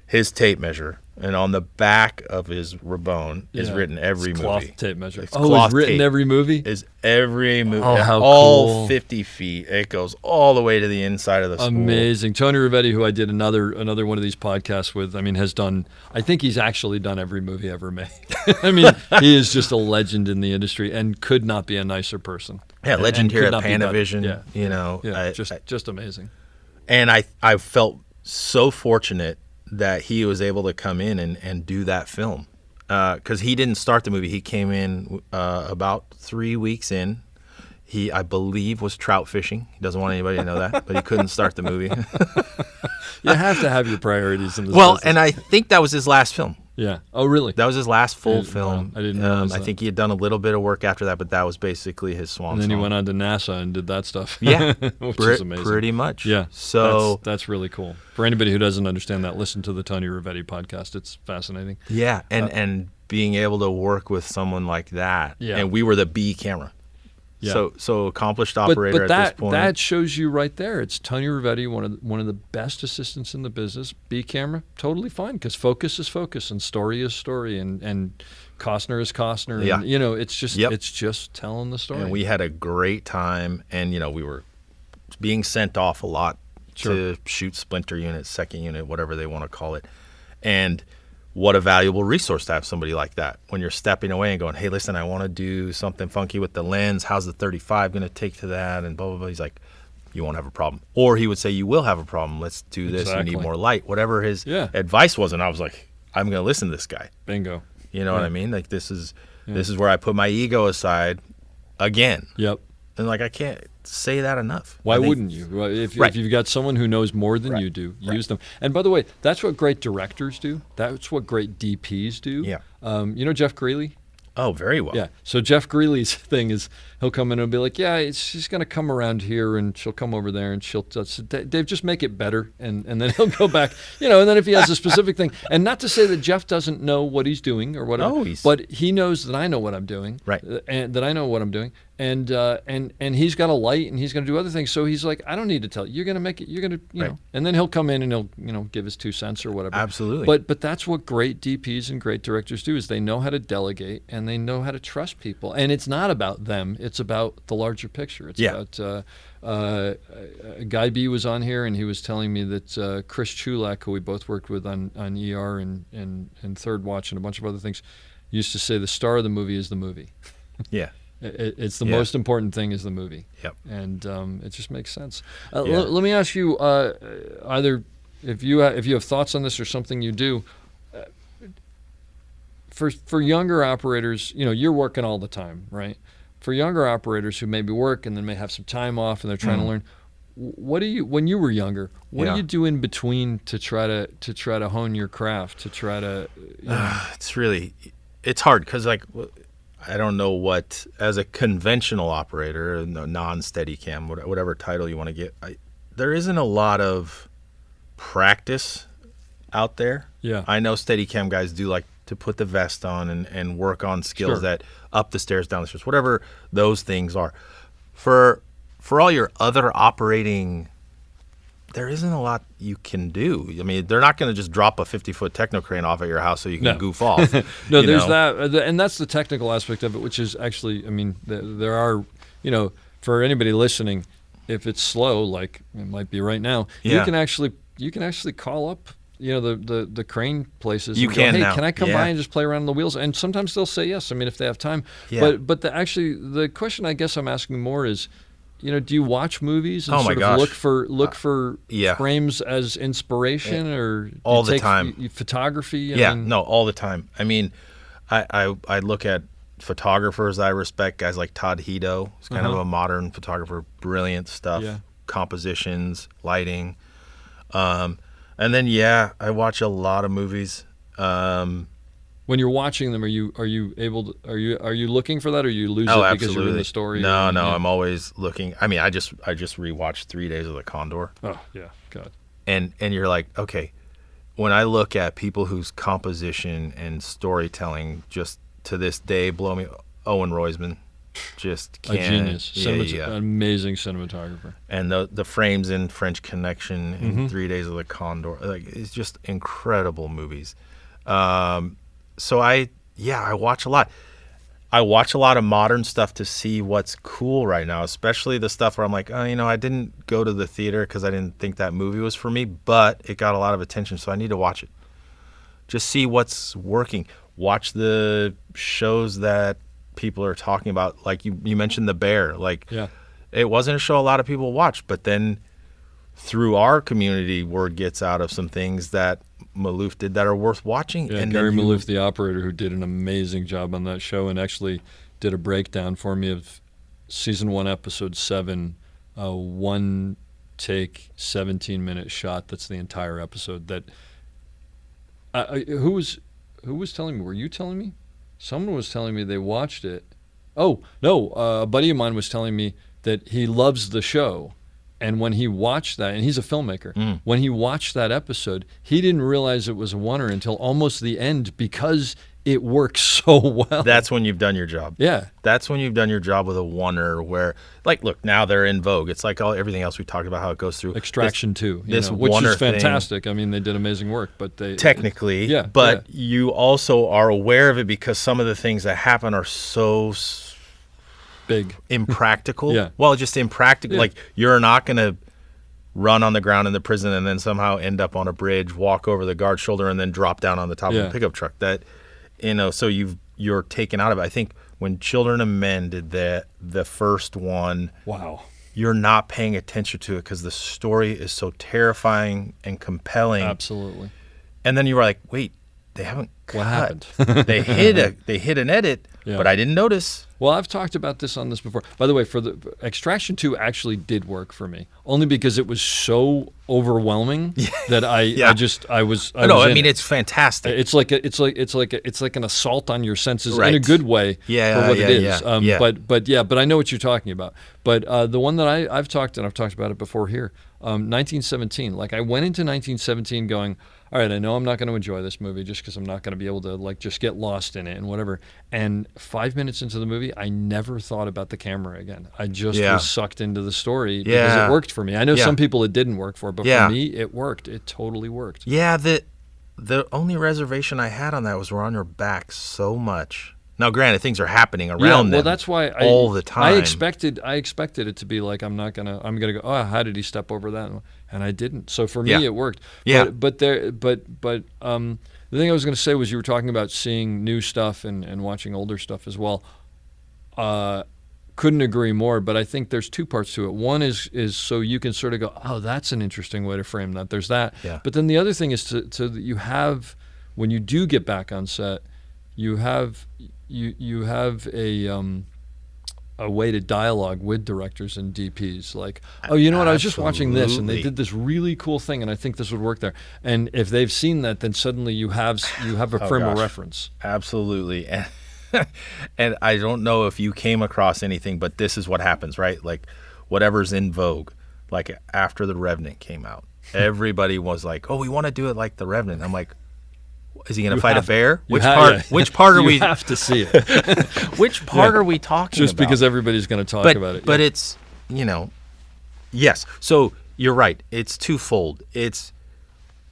his tape measure. And on the back of his Rabone is written every It's movie. cloth tape measure. It's Oh, cloth it's written tape. every movie? Is every movie. Oh, how all cool. 50 feet. It goes all the way to the inside of the spool. Amazing. Tony Rivetti, who I did another one of these podcasts with, has done, I think he's actually done every movie ever made. He is just a legend in the industry and could not be a nicer person. Yeah, legend And here could at not be better. Panavision. Yeah. Just amazing. And I felt so fortunate that he was able to come in and do that film. Because he didn't start the movie. He came in about 3 weeks in. He, I believe, was trout fishing. He doesn't want anybody to know that, but he couldn't start the movie. You have to have your priorities in this Well, business. and I think that was his last film. Yeah. Oh, really? That was his last full Wow, film. I didn't realize I that. think he had done a little bit of work after that, but that was basically his swan And then song. he went on to NASA and did that stuff. Yeah, which is amazing. pretty much. Yeah. So that's really cool. For anybody who doesn't understand that, listen to the Tony Rivetti podcast. It's fascinating. yeah, and being able to work with someone like that. Yeah. And we were the B camera. Yeah. So accomplished But operator that at this point. that shows you right there. It's Tony Rivetti, one of the best assistants in the business. B camera, totally fine, because focus is focus and story is story and Costner is Costner. And, Yeah. it's just Yep. it's just telling the story. And we had a great time, and we were being sent off a lot to shoot splinter unit, second unit, whatever they want to call it. And what a valuable resource to have somebody like that when you're stepping away and going, hey, listen, I want to do something funky with the lens. How's the 35 going to take to that? And blah, blah, blah. He's like, you won't have a problem. Or he would say, you will have a problem. Let's do this. Exactly. You need more light. Whatever his advice was. And I was like, I'm going to listen to this guy. Bingo. You know what I mean? Like this is where I put my ego aside again. Yep. And I can't say that enough. Why wouldn't you? Well, if you've got someone who knows more than you do, use them. And by the way, that's what great directors do. That's what great DPs do. Yeah. Jeff Greeley? Oh, very well. Yeah. So Jeff Greeley's thing is he'll come in and be like, she's going to come around here and she'll come over there and she'll Dave, just make it better. And then he'll go back, and then if he has a specific thing, and not to say that Jeff doesn't know what he's doing or whatever, but he knows that I know what I'm doing. Right. And that I know what I'm doing. and he's got a light and he's going to do other things. So he's like, I don't need to tell you. You're going to make it. You're going to, know. And then he'll come in and he'll, give his 2 cents or whatever. Absolutely. But that's what great DPs and great directors do, is they know how to delegate and they know how to trust people. And it's not about them. It's about the larger picture. It's about Guy B was on here and he was telling me that Chris Chulak, who we both worked with on ER and Third Watch and a bunch of other things, used to say the star of the movie is the movie. Yeah. It's the most important thing is the movie. Yep. And it just makes sense. Let me ask you, either if you have thoughts on this or something you do, for younger operators, you're working all the time, right? For younger operators who maybe work and then may have some time off and they're trying to learn, what do you, when you were younger, what do you do in between to try to hone your craft, to try to? It's hard because I don't know what, as a conventional operator, non-Steadicam, whatever title you want to get, there isn't a lot of practice out there. Yeah. I know Steadicam guys do like to put the vest on and work on skills that up the stairs, down the stairs, whatever those things are. For all your other operating, there isn't a lot you can do. I mean, they're not going to just drop a 50-foot techno crane off at your house so you can goof off. No, there's that, and that's the technical aspect of it, which is actually, I mean, there are, for anybody listening, if it's slow, like it might be right now, you can actually call up, the crane places. You and can go, hey, now. can I come by and just play around on the wheels? And sometimes they'll say yes. I mean, if they have time. Yeah. But the question I guess I'm asking more is, do you watch movies and look for frames as inspiration, or do all you the take time photography? All the time. I mean, I look at photographers I respect, guys like Todd Hito. He's kind of a modern photographer, brilliant stuff, compositions, lighting, and then I watch a lot of movies. When you're watching them, are you looking for that, or you lose it because you're in the story? No, I'm always looking. I mean, I just rewatched 3 Days of the Condor. Oh yeah, God. And you're like, okay, when I look at people whose composition and storytelling just to this day blow me, Owen Roisman, just can't. A genius, an amazing cinematographer. And the frames in French Connection and 3 Days of the Condor, it's just incredible movies. So I watch a lot. I watch a lot of modern stuff to see what's cool right now, especially the stuff where I'm like, I didn't go to the theater because I didn't think that movie was for me, but it got a lot of attention, so I need to watch it. Just see what's working. Watch the shows that people are talking about. Like you mentioned The Bear. It wasn't a show a lot of people watched, but then through our community, word gets out of some things that Maloof did that are worth watching. Yeah, and Gary Maloof, the operator, who did an amazing job on that show and actually did a breakdown for me of season 1, episode 7, one take, 17-minute shot. That's the entire episode. That who was telling me? Were you telling me? Someone was telling me they watched it. Oh no, a buddy of mine was telling me that he loves the show. And when he watched that, and he's a filmmaker, when he watched that episode, he didn't realize it was a oneer until almost the end because it works so well. That's when you've done your job. Yeah. That's when you've done your job with a oneer where, look, now they're in vogue. It's like everything else we talked about, how it goes through. Extraction 2, which is fantastic. I mean, they did amazing work, but they... Technically, you also are aware of it because some of the things that happen are so... big, impractical. Well, just impractical. Like, you're not going to run on the ground in the prison and then somehow end up on a bridge, walk over the guard's shoulder, and then drop down on the top of a pickup truck. That, so you're taken out of it. I think when Children of Men did the first one, wow, you're not paying attention to it because the story is so terrifying and compelling. Absolutely. And then you were like, wait, they haven't cut. What happened? they hit an edit, but I didn't notice. Well, I've talked about this on this before. By the way, for the Extraction 2 actually did work for me, only because it was so overwhelming that I was. I mean, it's fantastic. It's like an assault on your senses in a good way for what it is. But I know what you're talking about. But the one that I've talked about it before here, 1917. Like, I went into 1917 going, all right, I know I'm not going to enjoy this movie just because I'm not going to be able to like just get lost in it and whatever. And 5 minutes into the movie, I never thought about the camera again. I just was sucked into the story because it worked for me. I know some people it didn't work for, but for me, it worked. It totally worked. Yeah, the only reservation I had on that was we're on your back so much. Now, granted, things are happening around them. Well, that's why all the time. I expected it to be like I'm gonna go. Oh, how did he step over that? And I didn't. So for me, it worked. Yeah. But the thing I was going to say was you were talking about seeing new stuff and watching older stuff as well. Couldn't agree more. But I think there's two parts to it. One is so you can sort of go, oh, that's an interesting way to frame that. There's that. Yeah. But then the other thing is to you have when you do get back on set, you have a way to dialogue with directors and DPs. Like, oh, you know what? I was just watching this, and they did this really cool thing, and I think this would work there. And if they've seen that, then suddenly you have a frame of reference. Absolutely. And I don't know if you came across anything, but this is what happens, right? Like, whatever's in vogue. Like after The Revenant came out, everybody was like, "Oh, we want to do it like The Revenant." I'm like, is he going to fight a bear? Which part are we? You have to see it. Which part are we talking Just about? because everybody's going to talk about it. But it's, yes. So you're right. It's twofold.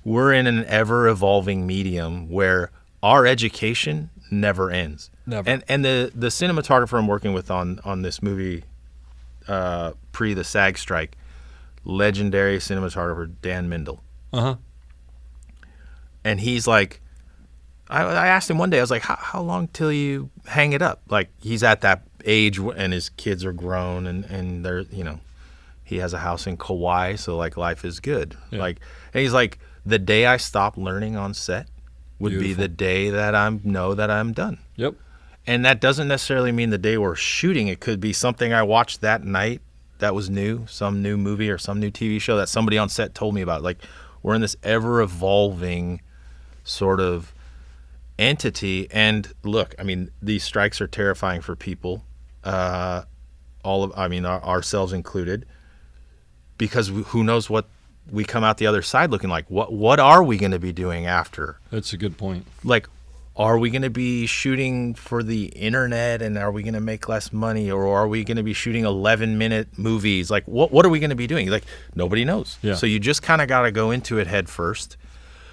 We're in an ever-evolving medium where our education never ends. Never. And the cinematographer I'm working with on this movie, pre the SAG strike, legendary cinematographer Dan Mindel. Uh-huh. And he's like, I asked him one day, I was like, how long till you hang it up? Like, he's at that age and his kids are grown and they're, he has a house in Kauai, so like life is good. Yeah. Like, and he's like, the day I stop learning on set would be the day that I know that I'm done. Yep. And that doesn't necessarily mean the day we're shooting. It could be something I watched that night that was new, some new movie or some new TV show that somebody on set told me about. Like, we're in this ever-evolving sort of entity. And look, I mean, these strikes are terrifying for people, ourselves included, because who knows what we come out the other side looking like. What are we going to be doing after? That's a good point. Like, are we going to be shooting for the internet and are we going to make less money, or are we going to be shooting 11-minute movies? Like, what are we going to be doing? Like, nobody knows. Yeah. So you just kind of got to go into it head first.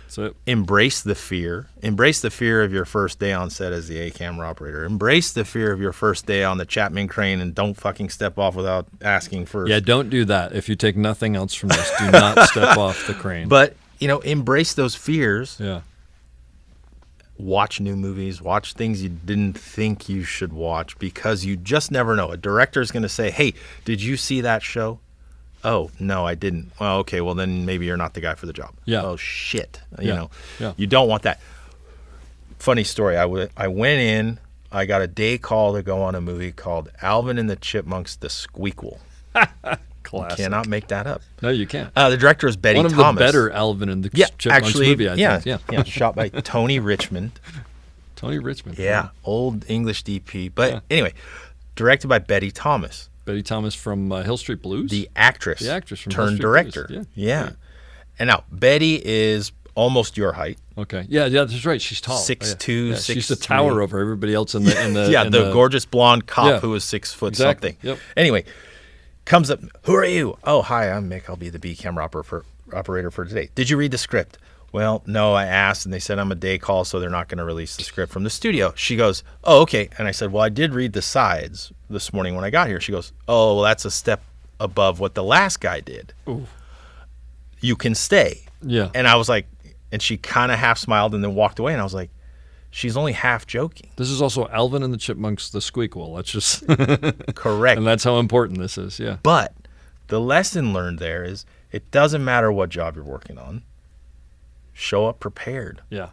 That's it. Embrace the fear. Embrace the fear of your first day on set as the A-camera operator. Embrace the fear of your first day on the Chapman crane, and don't fucking step off without asking first. Yeah, don't do that. If you take nothing else from this, do not step off the crane. But, embrace those fears. Yeah. Watch new movies. Watch things you didn't think you should watch, because you just never know. A director's going to say, hey, did you see that show? Oh, no, I didn't. Well, okay, well, then maybe you're not the guy for the job. Yeah. Oh, shit. Yeah. You don't want that. Funny story. I went in. I got a day call to go on a movie called Alvin and the Chipmunks, The Squeakquel. Classic. You cannot make that up. No, you can't. The director is Betty Thomas. One of the better Alvin and the Chipmunks movie, I think. Yeah, shot by Tony Richmond. Tony Richmond. Yeah, old English DP. But anyway, directed by Betty Thomas. Betty Thomas from Hill Street Blues? The actress. The actress from turned Hill Street director. Blues. Yeah. And now, Betty is almost your height. Okay. Yeah, that's right. She's tall. 6'2", 6'3". She used to tower over everybody else in the yeah, the gorgeous blonde cop who was 6 foot exactly. something. Yep. Anyway, comes up, who are you? Oh, hi, I'm Mick. I'll be the B-camera operator for today. Did you read the script? Well, no, I asked, and they said I'm a day call, so they're not going to release the script from the studio. She goes, oh, okay. And I said, well, I did read the sides this morning when I got here. She goes, oh, well, that's a step above what the last guy did. Ooh. You can stay. Yeah. And I was like, and she kind of half smiled and then walked away, and I was like, she's only half joking. This is also Alvin and the Chipmunks, The Squeakquel. That's just correct. And that's how important this is, yeah. But the lesson learned there is it doesn't matter what job you're working on. Show up prepared. Yeah.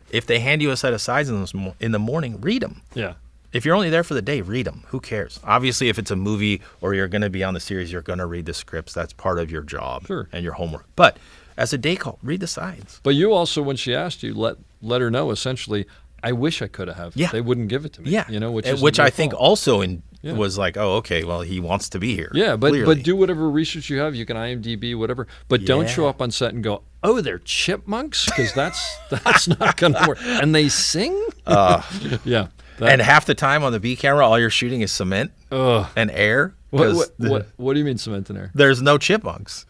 If they hand you a set of sides in the morning, read them. Yeah. If you're only there for the day, read them. Who cares? Obviously, if it's a movie or you're going to be on the series, you're going to read the scripts. That's part of your job and your homework. But as a day call, read the sides. But you also, when she asked you, let her know essentially, I wish I could have. Yeah. They wouldn't give it to me. Yeah. Which I think fault. also was like, oh, okay, well, he wants to be here. Yeah, but clearly. do whatever research you have. You can IMDb, whatever. But don't show up on set and go, oh, they're chipmunks? Because that's not going to work. And they sing? Yeah. And half the time on the B camera, all you're shooting is cement and air. What do you mean cement and air? There's no chipmunks,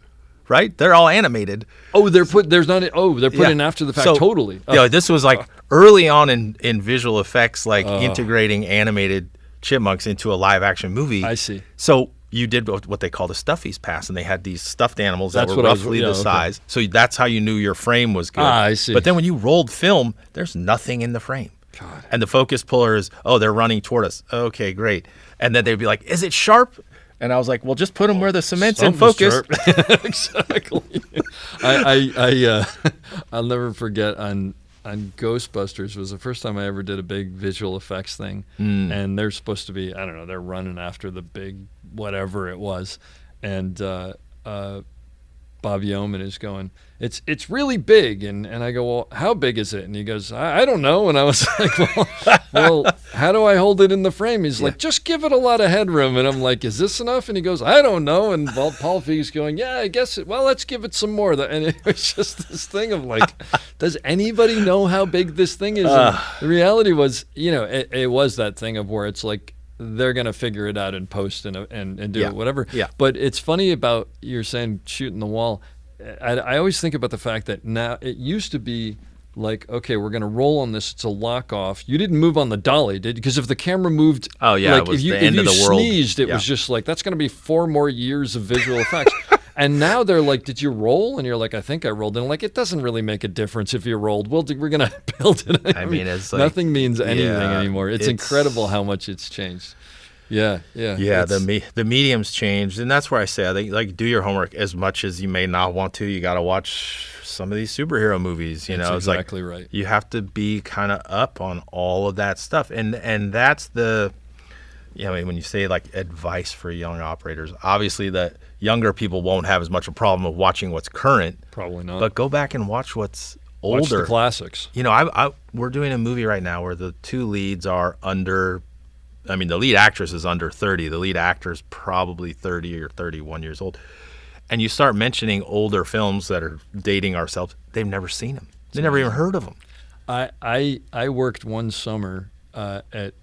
right? They're all animated. Oh, they're put in after the fact. So, totally. This was like early on in visual effects, like integrating animated chipmunks into a live action movie. I see. So you did what they called a Stuffies pass, and they had these stuffed animals that That's were what I was- roughly yeah, the okay. size. So that's how you knew your frame was good. I see. But then when you rolled film, there's nothing in the frame. God. And the focus puller is, they're running toward us. Okay, great. And then they'd be like, is it sharp? And I was like, well, just put them where the cement's in focus. Sharp. Exactly. I'll never forget on Ghostbusters was the first time I ever did a big visual effects thing, and they're supposed to be, I don't know, they're running after the big whatever it was, and Bob Yeoman is going, it's really big, and I go, well, how big is it? And he goes, I don't know. And I was like, well, how do I hold it in the frame? He's like, just give it a lot of headroom. And I'm like, is this enough? And he goes, I don't know. And Paul Feig's going, yeah, I guess well, let's give it some more. And it was just this thing of like, does anybody know how big this thing is? And the reality was, it was that thing of where it's like, they're going to figure it out in post and do it, whatever. Yeah. But it's funny about, you're saying shooting the wall. I always think about the fact that now it used to be like, okay, we're going to roll on this. It's a lock off. You didn't move on the dolly, did you? Because if the camera moved, like it was the end of the world. Sneezed, it was just like, that's going to be 4 more years of visual effects. And now they're like, did you roll? And you're like, I think I rolled. And I'm like, it doesn't really make a difference if you rolled. We're going to build it. I mean, it's like, nothing means anything anymore. It's incredible how much it's changed. Yeah. The medium's changed, and that's where I say, I think, like, do your homework as much as you may not want to. You got to watch some of these superhero movies. It's exactly like, right. You have to be kind of up on all of that stuff, and that's the, when you say like advice for young operators, obviously the younger people won't have as much a problem of watching what's current. Probably not. But go back and watch what's older. Watch the classics. We're doing a movie right now where the 2 leads are under. I mean, the lead actress is under 30. The lead actor is probably 30 or 31 years old. And you start mentioning older films that are dating ourselves. They've never seen them. They never even heard of them. I worked one summer at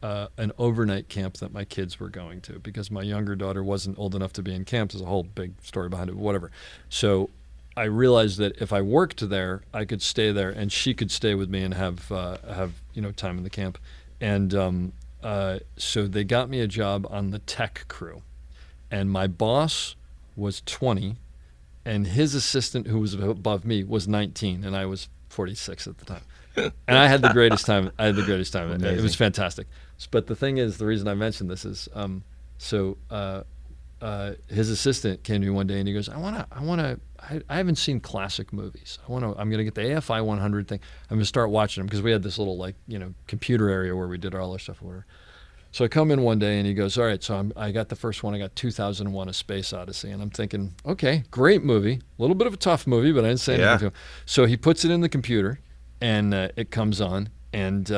an overnight camp that my kids were going to because my younger daughter wasn't old enough to be in camp. There's a whole big story behind it, whatever. So I realized that if I worked there, I could stay there, and she could stay with me and have time in the camp. And so they got me a job on the tech crew, and my boss was 20, and his assistant, who was above me, was 19, and I was 46 at the time. And I had the greatest time. It was fantastic. But the thing is, the reason I mentioned this is, his assistant came to me one day and he goes, I haven't seen classic movies. I'm going to get the AFI 100 thing. I'm going to start watching them because we had this little computer area where we did all our stuff or whatever. So I come in one day and he goes, all right, so I got the first one. I got 2001: A Space Odyssey. And I'm thinking, okay, great movie. A little bit of a tough movie, but I didn't say anything to him. So he puts it in the computer and it comes on and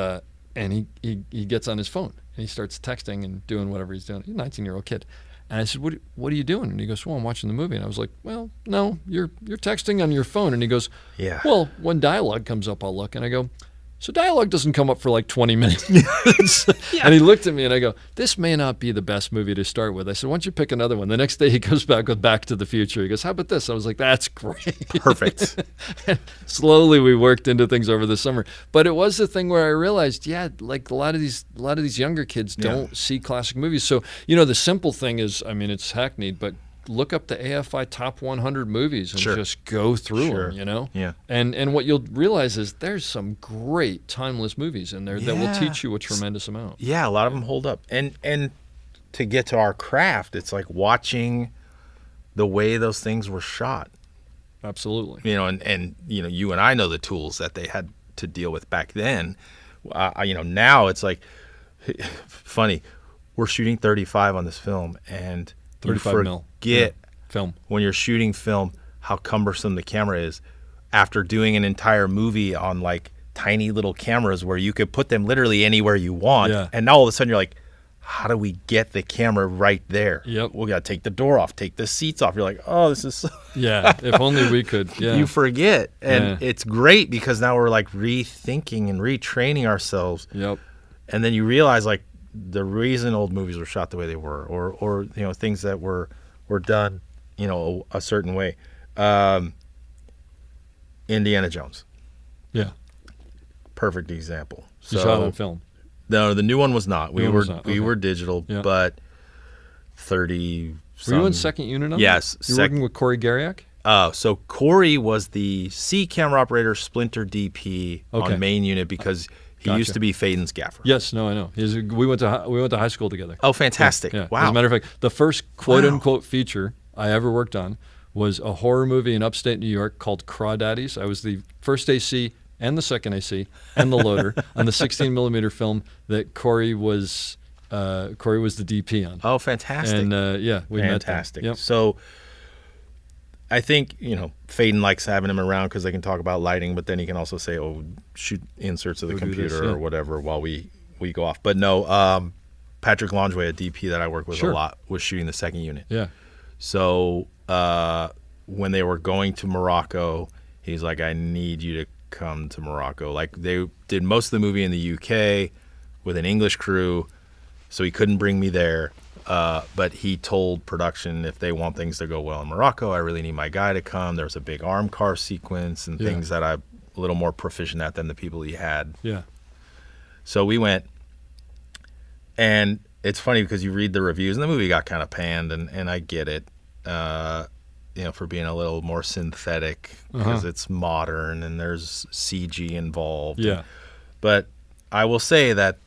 he gets on his phone and he starts texting and doing whatever he's doing. He's a 19-year-old kid. And I said, what are you doing? And he goes, well, I'm watching the movie. And I was like, well, no, you're texting on your phone. And he goes, yeah. Well, when dialogue comes up, I'll look. And I go, so dialogue doesn't come up for like 20 minutes. Yeah. And he looked at me and I go, this may not be the best movie to start with. I said, why don't you pick another one? The next day he goes back with Back to the Future. He goes, how about this? I was like, that's great. Perfect. And slowly we worked into things over the summer. But it was the thing where I realized, like a lot of these younger kids don't see classic movies. So, the simple thing is, I mean, it's hackneyed, but look up the AFI top 100 movies and just go through them, Yeah. And what you'll realize is there's some great timeless movies in there that will teach you a tremendous amount. Yeah, a lot of them hold up. And to get to our craft, it's like watching the way those things were shot. Absolutely. And you and I know the tools that they had to deal with back then. Now it's like funny. We're shooting 35 on this film, and 35 mil. Get film when you're shooting film how cumbersome the camera is after doing an entire movie on like tiny little cameras where you could put them literally anywhere you want, and now all of a sudden you're like, how do we get the camera right there? Yep. We got to take the door off, take the seats off. You're like, oh, this is so Yeah, if only we could. Yeah. you forget. And Yeah. it's great because now we're like rethinking and retraining ourselves. Yep. And then you realize like the reason old movies were shot the way they were, or you know, things that were done, you know, a certain way. Indiana Jones, Yeah. perfect example. You shot on film. No, the new one was not. We New one were was not, okay. we were digital, Yeah. but 30. Were you in second unit on Yes, that? You were working with Corey Garriak? So Corey was the C camera operator, Splinter DP Okay. on main unit because he Gotcha. used to be Faden's gaffer. Yes, no, I know. We went to high school together. Oh, fantastic! Yeah. Wow. As a matter of fact, the first quote Wow. unquote feature I ever worked on was a horror movie in upstate New York called Crawdaddies. I was the first AC and the second AC and the loader on the 16 millimeter film that Corey was the DP on. Oh, fantastic! And yeah, we Fantastic. met them. Yep. So I think, you know, Faden likes having him around because they can talk about lighting, but then he can also say, oh, shoot inserts of the Go do computer this, yeah. or whatever while we go off. But no, Patrick Longway, a DP that I work with Sure. a lot, was shooting the second unit. Yeah. So when they were going to Morocco, he's like, I need you to come to Morocco. Like, they did most of the movie in the UK with an English crew, so he couldn't bring me there. But he told production, if they want things to go well in Morocco, I really need my guy to come. There's a big arm car sequence and Yeah. things that I'm a little more proficient at than the people he had. Yeah. So we went, and it's funny because you read the reviews, and the movie got kind of panned, and I get it, you know, for being a little more synthetic because it's modern and there's CG involved. Yeah. But I will say that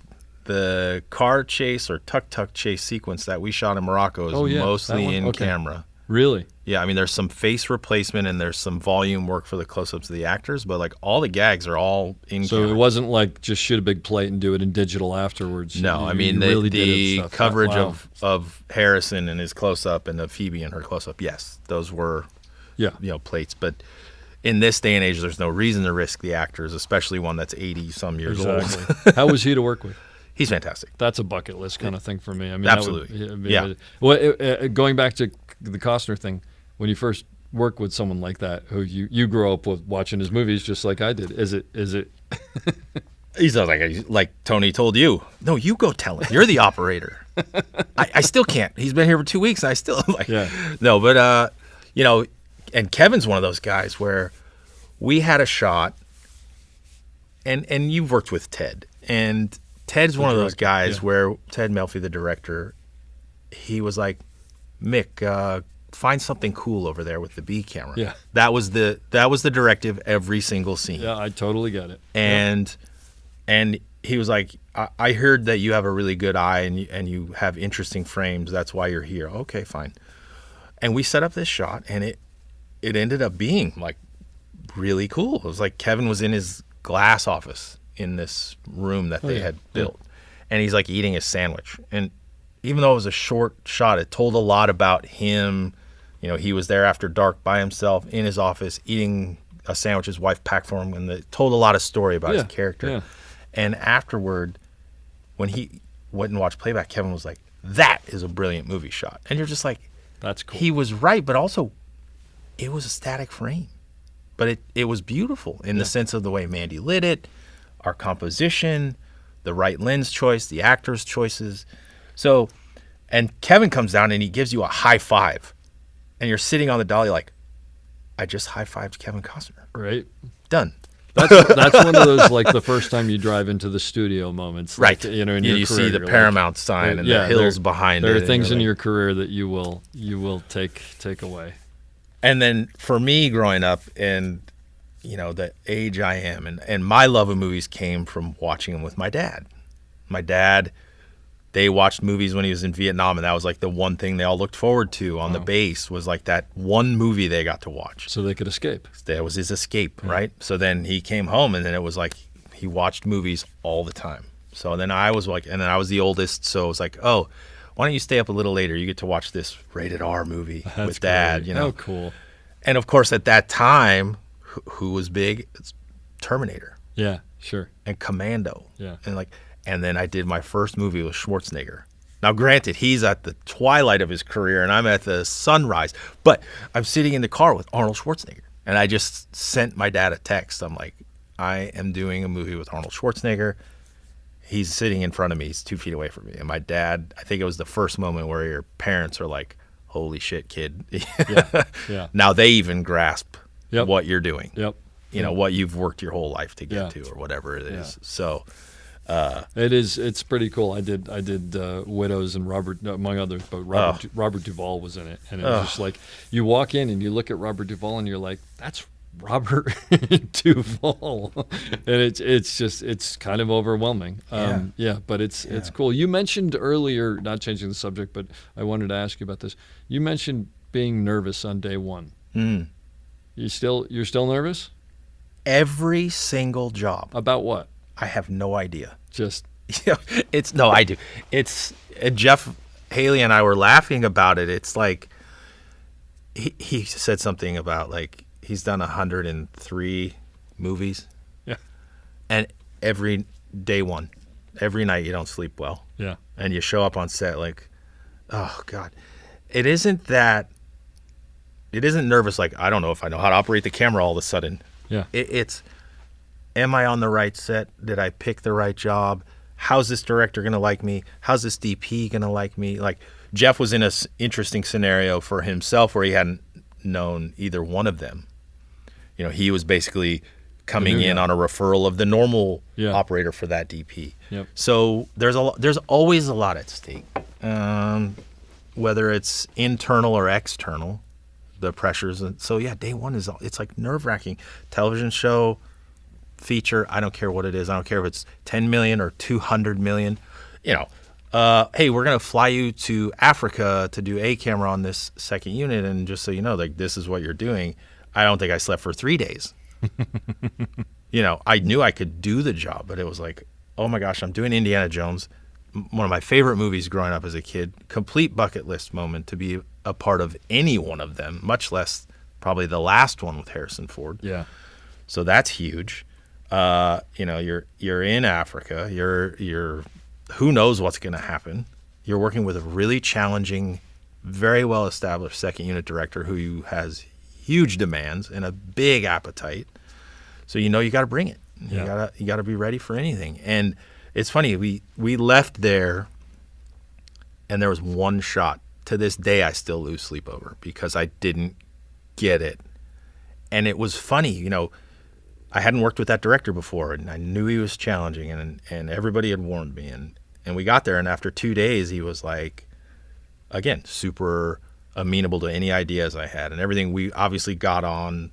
the car chase or tuk-tuk chase sequence that we shot in Morocco is Oh, yeah, that mostly one? in Okay. camera. Really? Yeah, I mean, there's some face replacement and there's some volume work for the close-ups of the actors, but like all the gags are all in So camera. it wasn't like just shoot a big plate and do it in digital afterwards. No, I mean, you really did the it stuff. coverage Wow. of Harrison and his close-up and of Phoebe and her close-up, yes, those were, Yeah. you know, plates. But in this day and age, there's no reason to risk the actors, especially one that's 80-some years old. Exactly. How was he to work with? He's fantastic. That's a bucket list kind of thing for me. I mean, Absolutely. Yeah. Well, going back to the Costner thing, when you first work with someone like that, who you grew up with watching his movies just like I did, is it? He's like Tony told you. No, you go tell him. You're the operator. I still can't. He's been here for 2 weeks. And I still like. Yeah. No, but you know, and Kevin's one of those guys where we had a shot, and you've worked with Ted, and Ted's one of those guys yeah. where Ted Melfi, the director, he was like, Mick, find something cool over there with the B camera. Yeah. That was the directive every single scene. Yeah, I totally get it. And he was like, I heard that you have a really good eye and you have interesting frames. That's why you're here. Okay, fine. And we set up this shot, and it ended up being like really cool. It was like Kevin was in his glass office in this room that they had built, and he's like eating his sandwich. And even though it was a short shot, it told a lot about him. You know, he was there after dark by himself in his office eating a sandwich his wife packed for him, and it told a lot of story about his character. Yeah. And afterward, when he went and watched playback, Kevin was like, that is a brilliant movie shot. And you're just like, That's cool. he was right, but also it was a static frame. But it was beautiful in the sense of the way Mandy lit it, our composition, the right lens choice, the actors' choices. So, and Kevin comes down and he gives you a high five. And you're sitting on the dolly like, I just high-fived Kevin Costner. Right. Done. That's one of those like the first time you drive into the studio moments. Right. Like, you know, in you your career, see the you're Paramount sign and the hills behind it. There are and things you're in like- your career that you will take away. And then for me growing up and, you know, the age I am, and my love of movies came from watching them with my dad. My dad, they watched movies when he was in Vietnam, and that was like the one thing they all looked forward to on the base was like that one movie they got to watch. So they could escape. That was his escape, right? So then he came home, and then it was like he watched movies all the time. So then I was like, and then I was the oldest, so it was like, oh, why don't you stay up a little later? You get to watch this rated R movie with Dad, great. you know? Oh, cool. And of course, at that time, who was big? It's Terminator Yeah, sure. and Commando. Yeah. And then I did my first movie with Schwarzenegger. Now, granted, he's at the twilight of his career and I'm at the sunrise, but I'm sitting in the car with Arnold Schwarzenegger. And I just sent my dad a text. I'm like, I am doing a movie with Arnold Schwarzenegger. He's sitting in front of me. He's 2 feet away from me. And my dad, I think it was the first moment where your parents are like, holy shit, kid. Yeah. Now they even grasp Yep. what you're doing. Yep. You know, what you've worked your whole life to get to or whatever it is. So it's pretty cool. I did Widows and Robert, among others, but Robert Duvall was in it. And it was just like, you walk in and you look at Robert Duvall and you're like, that's Robert Duvall. And it's kind of overwhelming. But it's cool. You mentioned earlier, not changing the subject, but I wanted to ask you about this. You mentioned being nervous on day one. You're still nervous? every single job. About what? I have no idea. Just I do. It's Jeff Haley and I were laughing about it. It's like he said something about like he's done 103 movies. Yeah. And every day one, every night you don't sleep well. Yeah. And you show up on set like, oh God. It isn't nervous like I don't know if I know how to operate the camera all of a sudden. Yeah. It's am I on the right set? Did I pick the right job? How's this director going to like me? How's this DP going to like me? Like Jeff was in a interesting scenario for himself where he hadn't known either one of them. You know, he was basically coming in on a referral of the normal operator for that DP. Yep. So there's always a lot at stake, whether it's internal or external, the pressures. And so yeah, day one it's like nerve-wracking. Television show, feature, I don't care what it is. I don't care if it's 10 million or 200 million. You know, hey, we're gonna fly you to Africa to do a camera on this second unit, and just so you know, like this is what you're doing. I don't think I slept for 3 days. You know, I knew I could do the job, but it was like, oh my gosh, I'm doing Indiana Jones, one of my favorite movies growing up as a kid. Complete bucket list moment to be a part of any one of them, much less probably the last one with Harrison Ford. Yeah. So that's huge. You know, you're in Africa. You're who knows what's going to happen. You're working with a really challenging, very well established second unit director who has huge demands and a big appetite. So you know you got to bring it. Yeah. You got to be ready for anything. And it's funny, we left there and there was one shot. To this day I still lose sleep over because I didn't get it. And it was funny, you know, I hadn't worked with that director before and I knew he was challenging and everybody had warned me and we got there and after 2 days he was like, again, super amenable to any ideas I had and everything. We obviously got on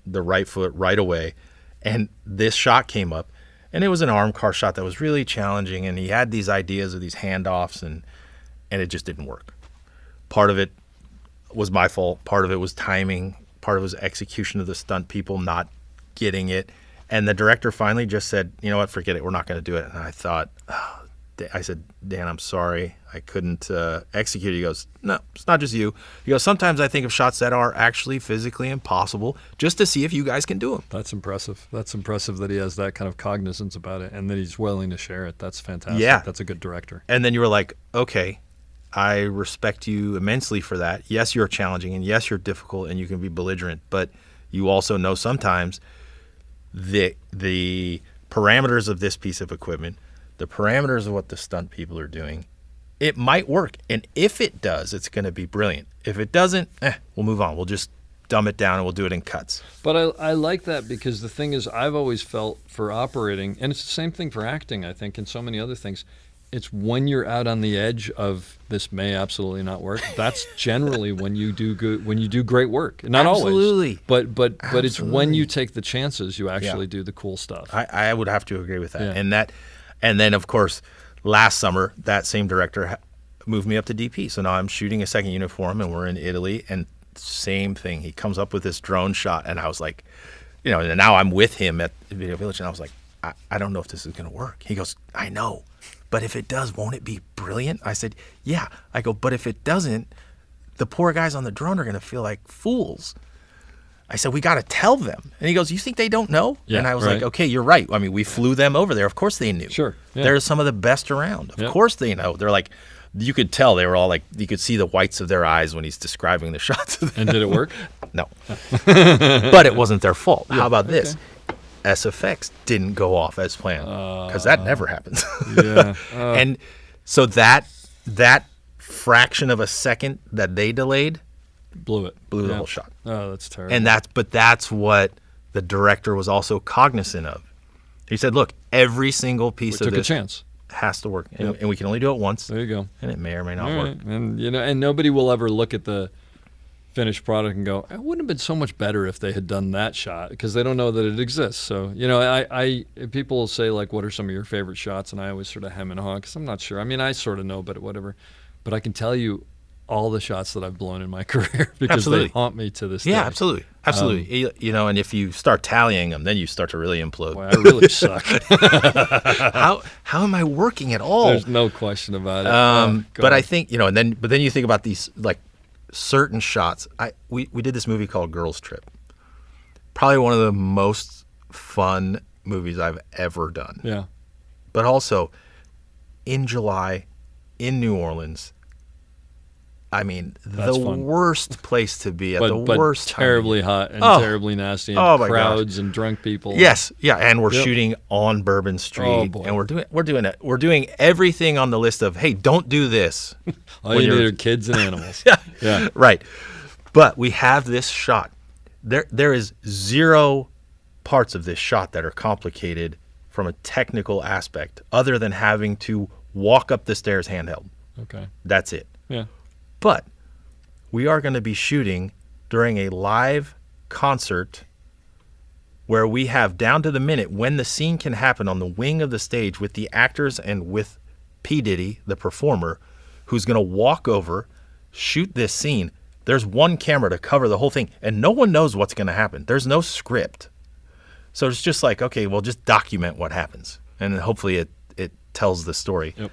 the right foot right away. And this shot came up and it was an arm car shot that was really challenging and he had these ideas of these handoffs and it just didn't work. Part of it was my fault. Part of it was timing. Part of it was execution of the stunt people not getting it. And the director finally just said, you know what, forget it. We're not going to do it. And I thought, I said, Dan, I'm sorry. I couldn't execute. He goes, no, it's not just you. He goes, sometimes I think of shots that are actually physically impossible just to see if you guys can do them. That's impressive. That's impressive that he has that kind of cognizance about it and that he's willing to share it. That's fantastic. Yeah. That's a good director. And then you were like, okay, I respect you immensely for that. Yes, you're challenging, and yes, you're difficult, and you can be belligerent, but you also know sometimes the parameters of this piece of equipment, the parameters of what the stunt people are doing, it might work. And if it does, it's going to be brilliant. If it doesn't, we'll move on. We'll just dumb it down and we'll do it in cuts. But I like that because the thing is I've always felt for operating, and it's the same thing for acting, I think, and so many other things, it's when you're out on the edge of this may absolutely not work. That's generally when you do good, when you do great work. Not Absolutely. always, but it's when you take the chances you actually do the cool stuff. I would have to agree with that. Yeah. And then of course, last summer that same director moved me up to DP. So now I'm shooting a second unit for him, and we're in Italy, and same thing. He comes up with this drone shot, and I was like, you know, and now I'm with him at Video Village, and I was like, I don't know if this is going to work. He goes, I know. But if it does, won't it be brilliant? I said, yeah. I go, but if it doesn't, the poor guys on the drone are going to feel like fools. I said, we got to tell them. And he goes, you think they don't know? Yeah, and I was like, okay, you're right. I mean, we flew them over there. Of course they knew. Sure. Yeah. They're some of the best around. Of course they know. They're like, you could tell they were all like, you could see the whites of their eyes when he's describing the shots. And did it work? No. But it wasn't their fault. How about this? SFX didn't go off as planned, because that never happens. Yeah. And so that fraction of a second that they delayed Blew the whole shot. Oh, that's terrible. And that's what the director was also cognizant of. He said, look, every single piece of took this a chance. has to work, and we can only do it once. There you go. And it may or may not All work. right. And and nobody will ever look at the finished product and go, it wouldn't have been so much better if they had done that shot, because they don't know that it exists. So I people will say, like, what are some of your favorite shots, and I always sort of hem and haw because I'm not sure. I mean, I sort of know, but whatever. But I can tell you all the shots that I've blown in my career because they haunt me to this day. Yeah, absolutely. And if you start tallying them, then you start to really implode. Boy, I really suck. How am I working at all? There's no question about it. But I think, and then you think about these, like, certain shots. We did this movie called Girls Trip. Probably one of the most fun movies I've ever done. Yeah. But also in July in New Orleans. I mean, That's the fun. worst place to be at But the worst time. terribly hot and terribly nasty, and my crowds and drunk people. Yes, yeah, and we're shooting on Bourbon Street, Oh, boy. and we're doing everything on the list of, hey, don't do this. All you need are kids and animals. Yeah. Right. But we have this shot. There is zero parts of this shot that are complicated from a technical aspect, other than having to walk up the stairs handheld. Okay. That's it. Yeah. But we are going to be shooting during a live concert where we have down to the minute when the scene can happen on the wing of the stage with the actors and with P. Diddy, the performer, who's going to walk over, shoot this scene. There's one camera to cover the whole thing, and no one knows what's going to happen. There's no script. So it's just like, okay, well, just document what happens, and then hopefully it tells the story. Yep.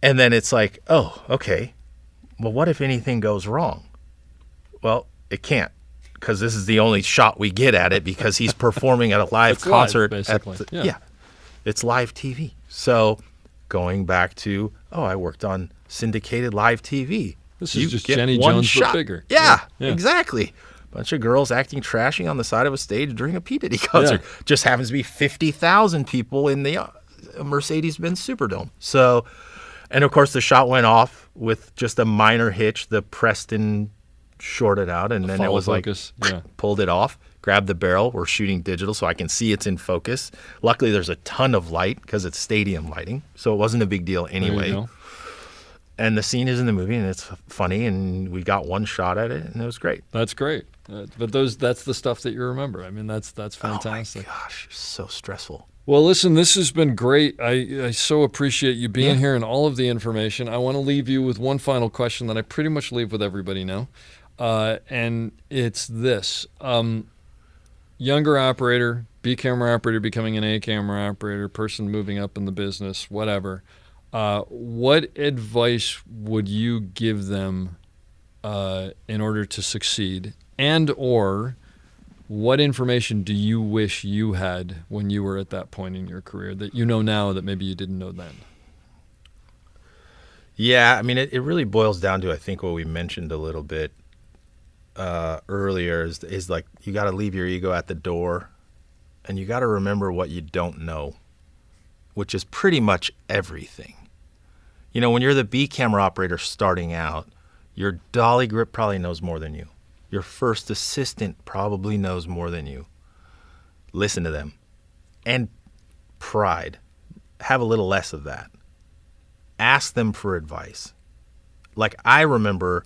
And then it's like, oh, okay, well, what if anything goes wrong? Well, it can't, because this is the only shot we get at it, because he's performing at a live It's live, concert. basically. Yeah. It's live TV. So going back to, I worked on syndicated live TV. This You is just get Jenny one Jones shot. but bigger. Yeah, Yeah. exactly. Bunch of girls acting trashy on the side of a stage during a P. Diddy concert. Yeah. Just happens to be 50,000 people in the Mercedes-Benz Superdome. So, and of course the shot went off with just a minor hitch. The Preston shorted out, and then it Follow was focus. like, pulled it off, grabbed the barrel. We're shooting digital, so I can see it's in focus. Luckily, there's a ton of light because it's stadium lighting, so it wasn't a big deal There you anyway. go. And the scene is in the movie, and it's funny, and we got one shot at it, and it was great. That's great. But that's the stuff that you remember. I mean, that's fantastic. Oh my gosh, so stressful. Well, listen, this has been great. I so appreciate you being here and all of the information. I want to leave you with one final question that I pretty much leave with everybody now. And it's this. Younger operator, B camera operator becoming an A camera operator, person moving up in the business, whatever. What advice would you give them in order to succeed? And or what information do you wish you had when you were at that point in your career that you know now that maybe you didn't know then? Yeah, I mean, it really boils down to, I think, what we mentioned a little bit earlier is like, you got to leave your ego at the door, and you got to remember what you don't know, which is pretty much everything. You know, when you're the B camera operator starting out, your dolly grip probably knows more than you. Your first assistant probably knows more than you. Listen to them. And pride. Have a little less of that. Ask them for advice. Like, I remember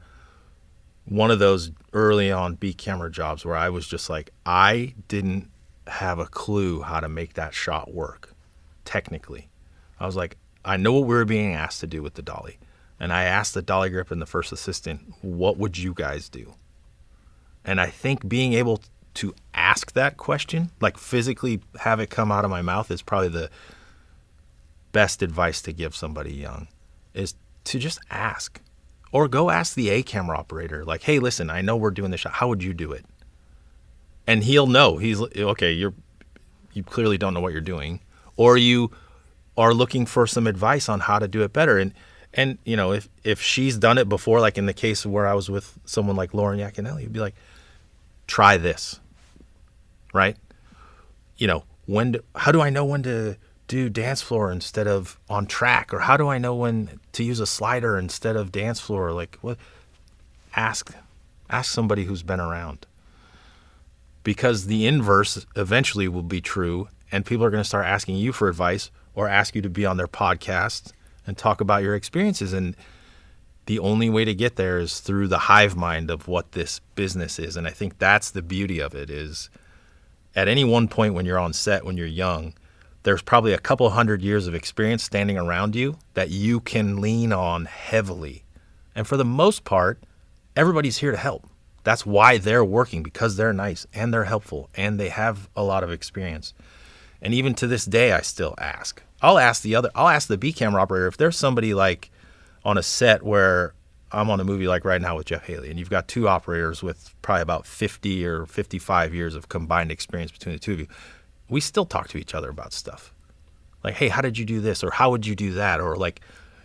one of those early on B camera jobs where I was just like, I didn't have a clue how to make that shot work technically. I was like, I know what we were being asked to do with the dolly. And I asked the dolly grip and the first assistant, what would you guys do? And I think being able to ask that question, like physically have it come out of my mouth, is probably the best advice to give somebody young, is to just ask. Or go ask the A camera operator, like, hey, listen, I know we're doing this shot. How would you do it? And he'll know. He's okay, you clearly don't know what you're doing. Or you are looking for some advice on how to do it better. And And, if she's done it before, like in the case where I was with someone like Lauren Yaconelli, you'd be like, try this, right? How do I know when to do dance floor instead of on track? Or how do I know when to use a slider instead of dance floor? Like, what? Ask somebody who's been around. Because the inverse eventually will be true, and people are going to start asking you for advice or ask you to be on their podcast and talk about your experiences. And the only way to get there is through the hive mind of what this business is. And I think that's the beauty of it, is at any one point when you're on set, when you're young, there's probably a couple hundred years of experience standing around you that you can lean on heavily. And for the most part, everybody's here to help. That's why they're working, because they're nice and they're helpful and they have a lot of experience. And even to this day, I still ask. I'll ask the B camera operator, if there's somebody like on a set where I'm on a movie like right now with Jeff Haley, and you've got two operators with probably about 50 or 55 years of combined experience between the two of you, we still talk to each other about stuff. Like, hey, how did you do this? Or how would you do that? Or like,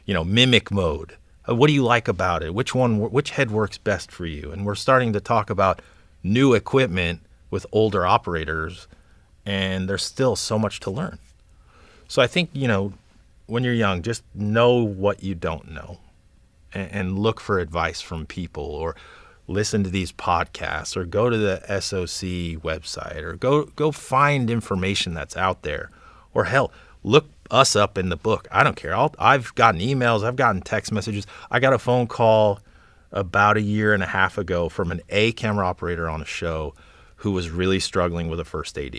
mimic mode. What do you like about it? Which head works best for you? And we're starting to talk about new equipment with older operators, and there's still so much to learn. So I think, when you're young, just know what you don't know and look for advice from people, or listen to these podcasts, or go to the SOC website, or go find information that's out there, or hell, look us up in the book. I don't care. I've gotten emails. I've gotten text messages. I got a phone call about a year and a half ago from an A camera operator on a show who was really struggling with a first AD.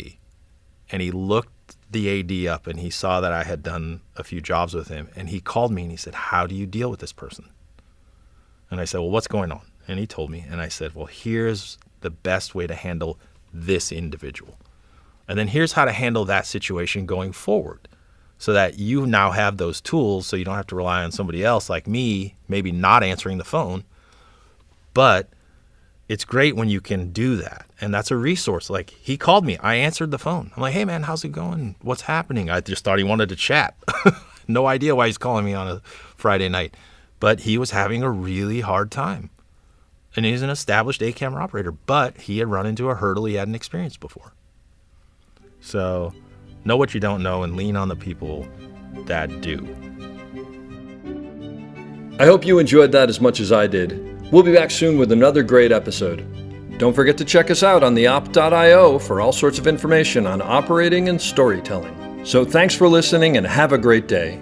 And he looked the AD up and he saw that I had done a few jobs with him. And he called me and he said, how do you deal with this person? And I said, well, what's going on? And he told me. And I said, well, here's the best way to handle this individual. And then here's how to handle that situation going forward, so that you now have those tools, so you don't have to rely on somebody else like me, maybe not answering the phone. But it's great when you can do that. And that's a resource. Like, he called me. I answered the phone. I'm like, hey, man, how's it going? What's happening? I just thought he wanted to chat. No idea why he's calling me on a Friday night. But he was having a really hard time. And he's an established A camera operator, but he had run into a hurdle he hadn't experienced before. So know what you don't know and lean on the people that do. I hope you enjoyed that as much as I did. We'll be back soon with another great episode. Don't forget to check us out on theop.io for all sorts of information on operating and storytelling. So thanks for listening and have a great day.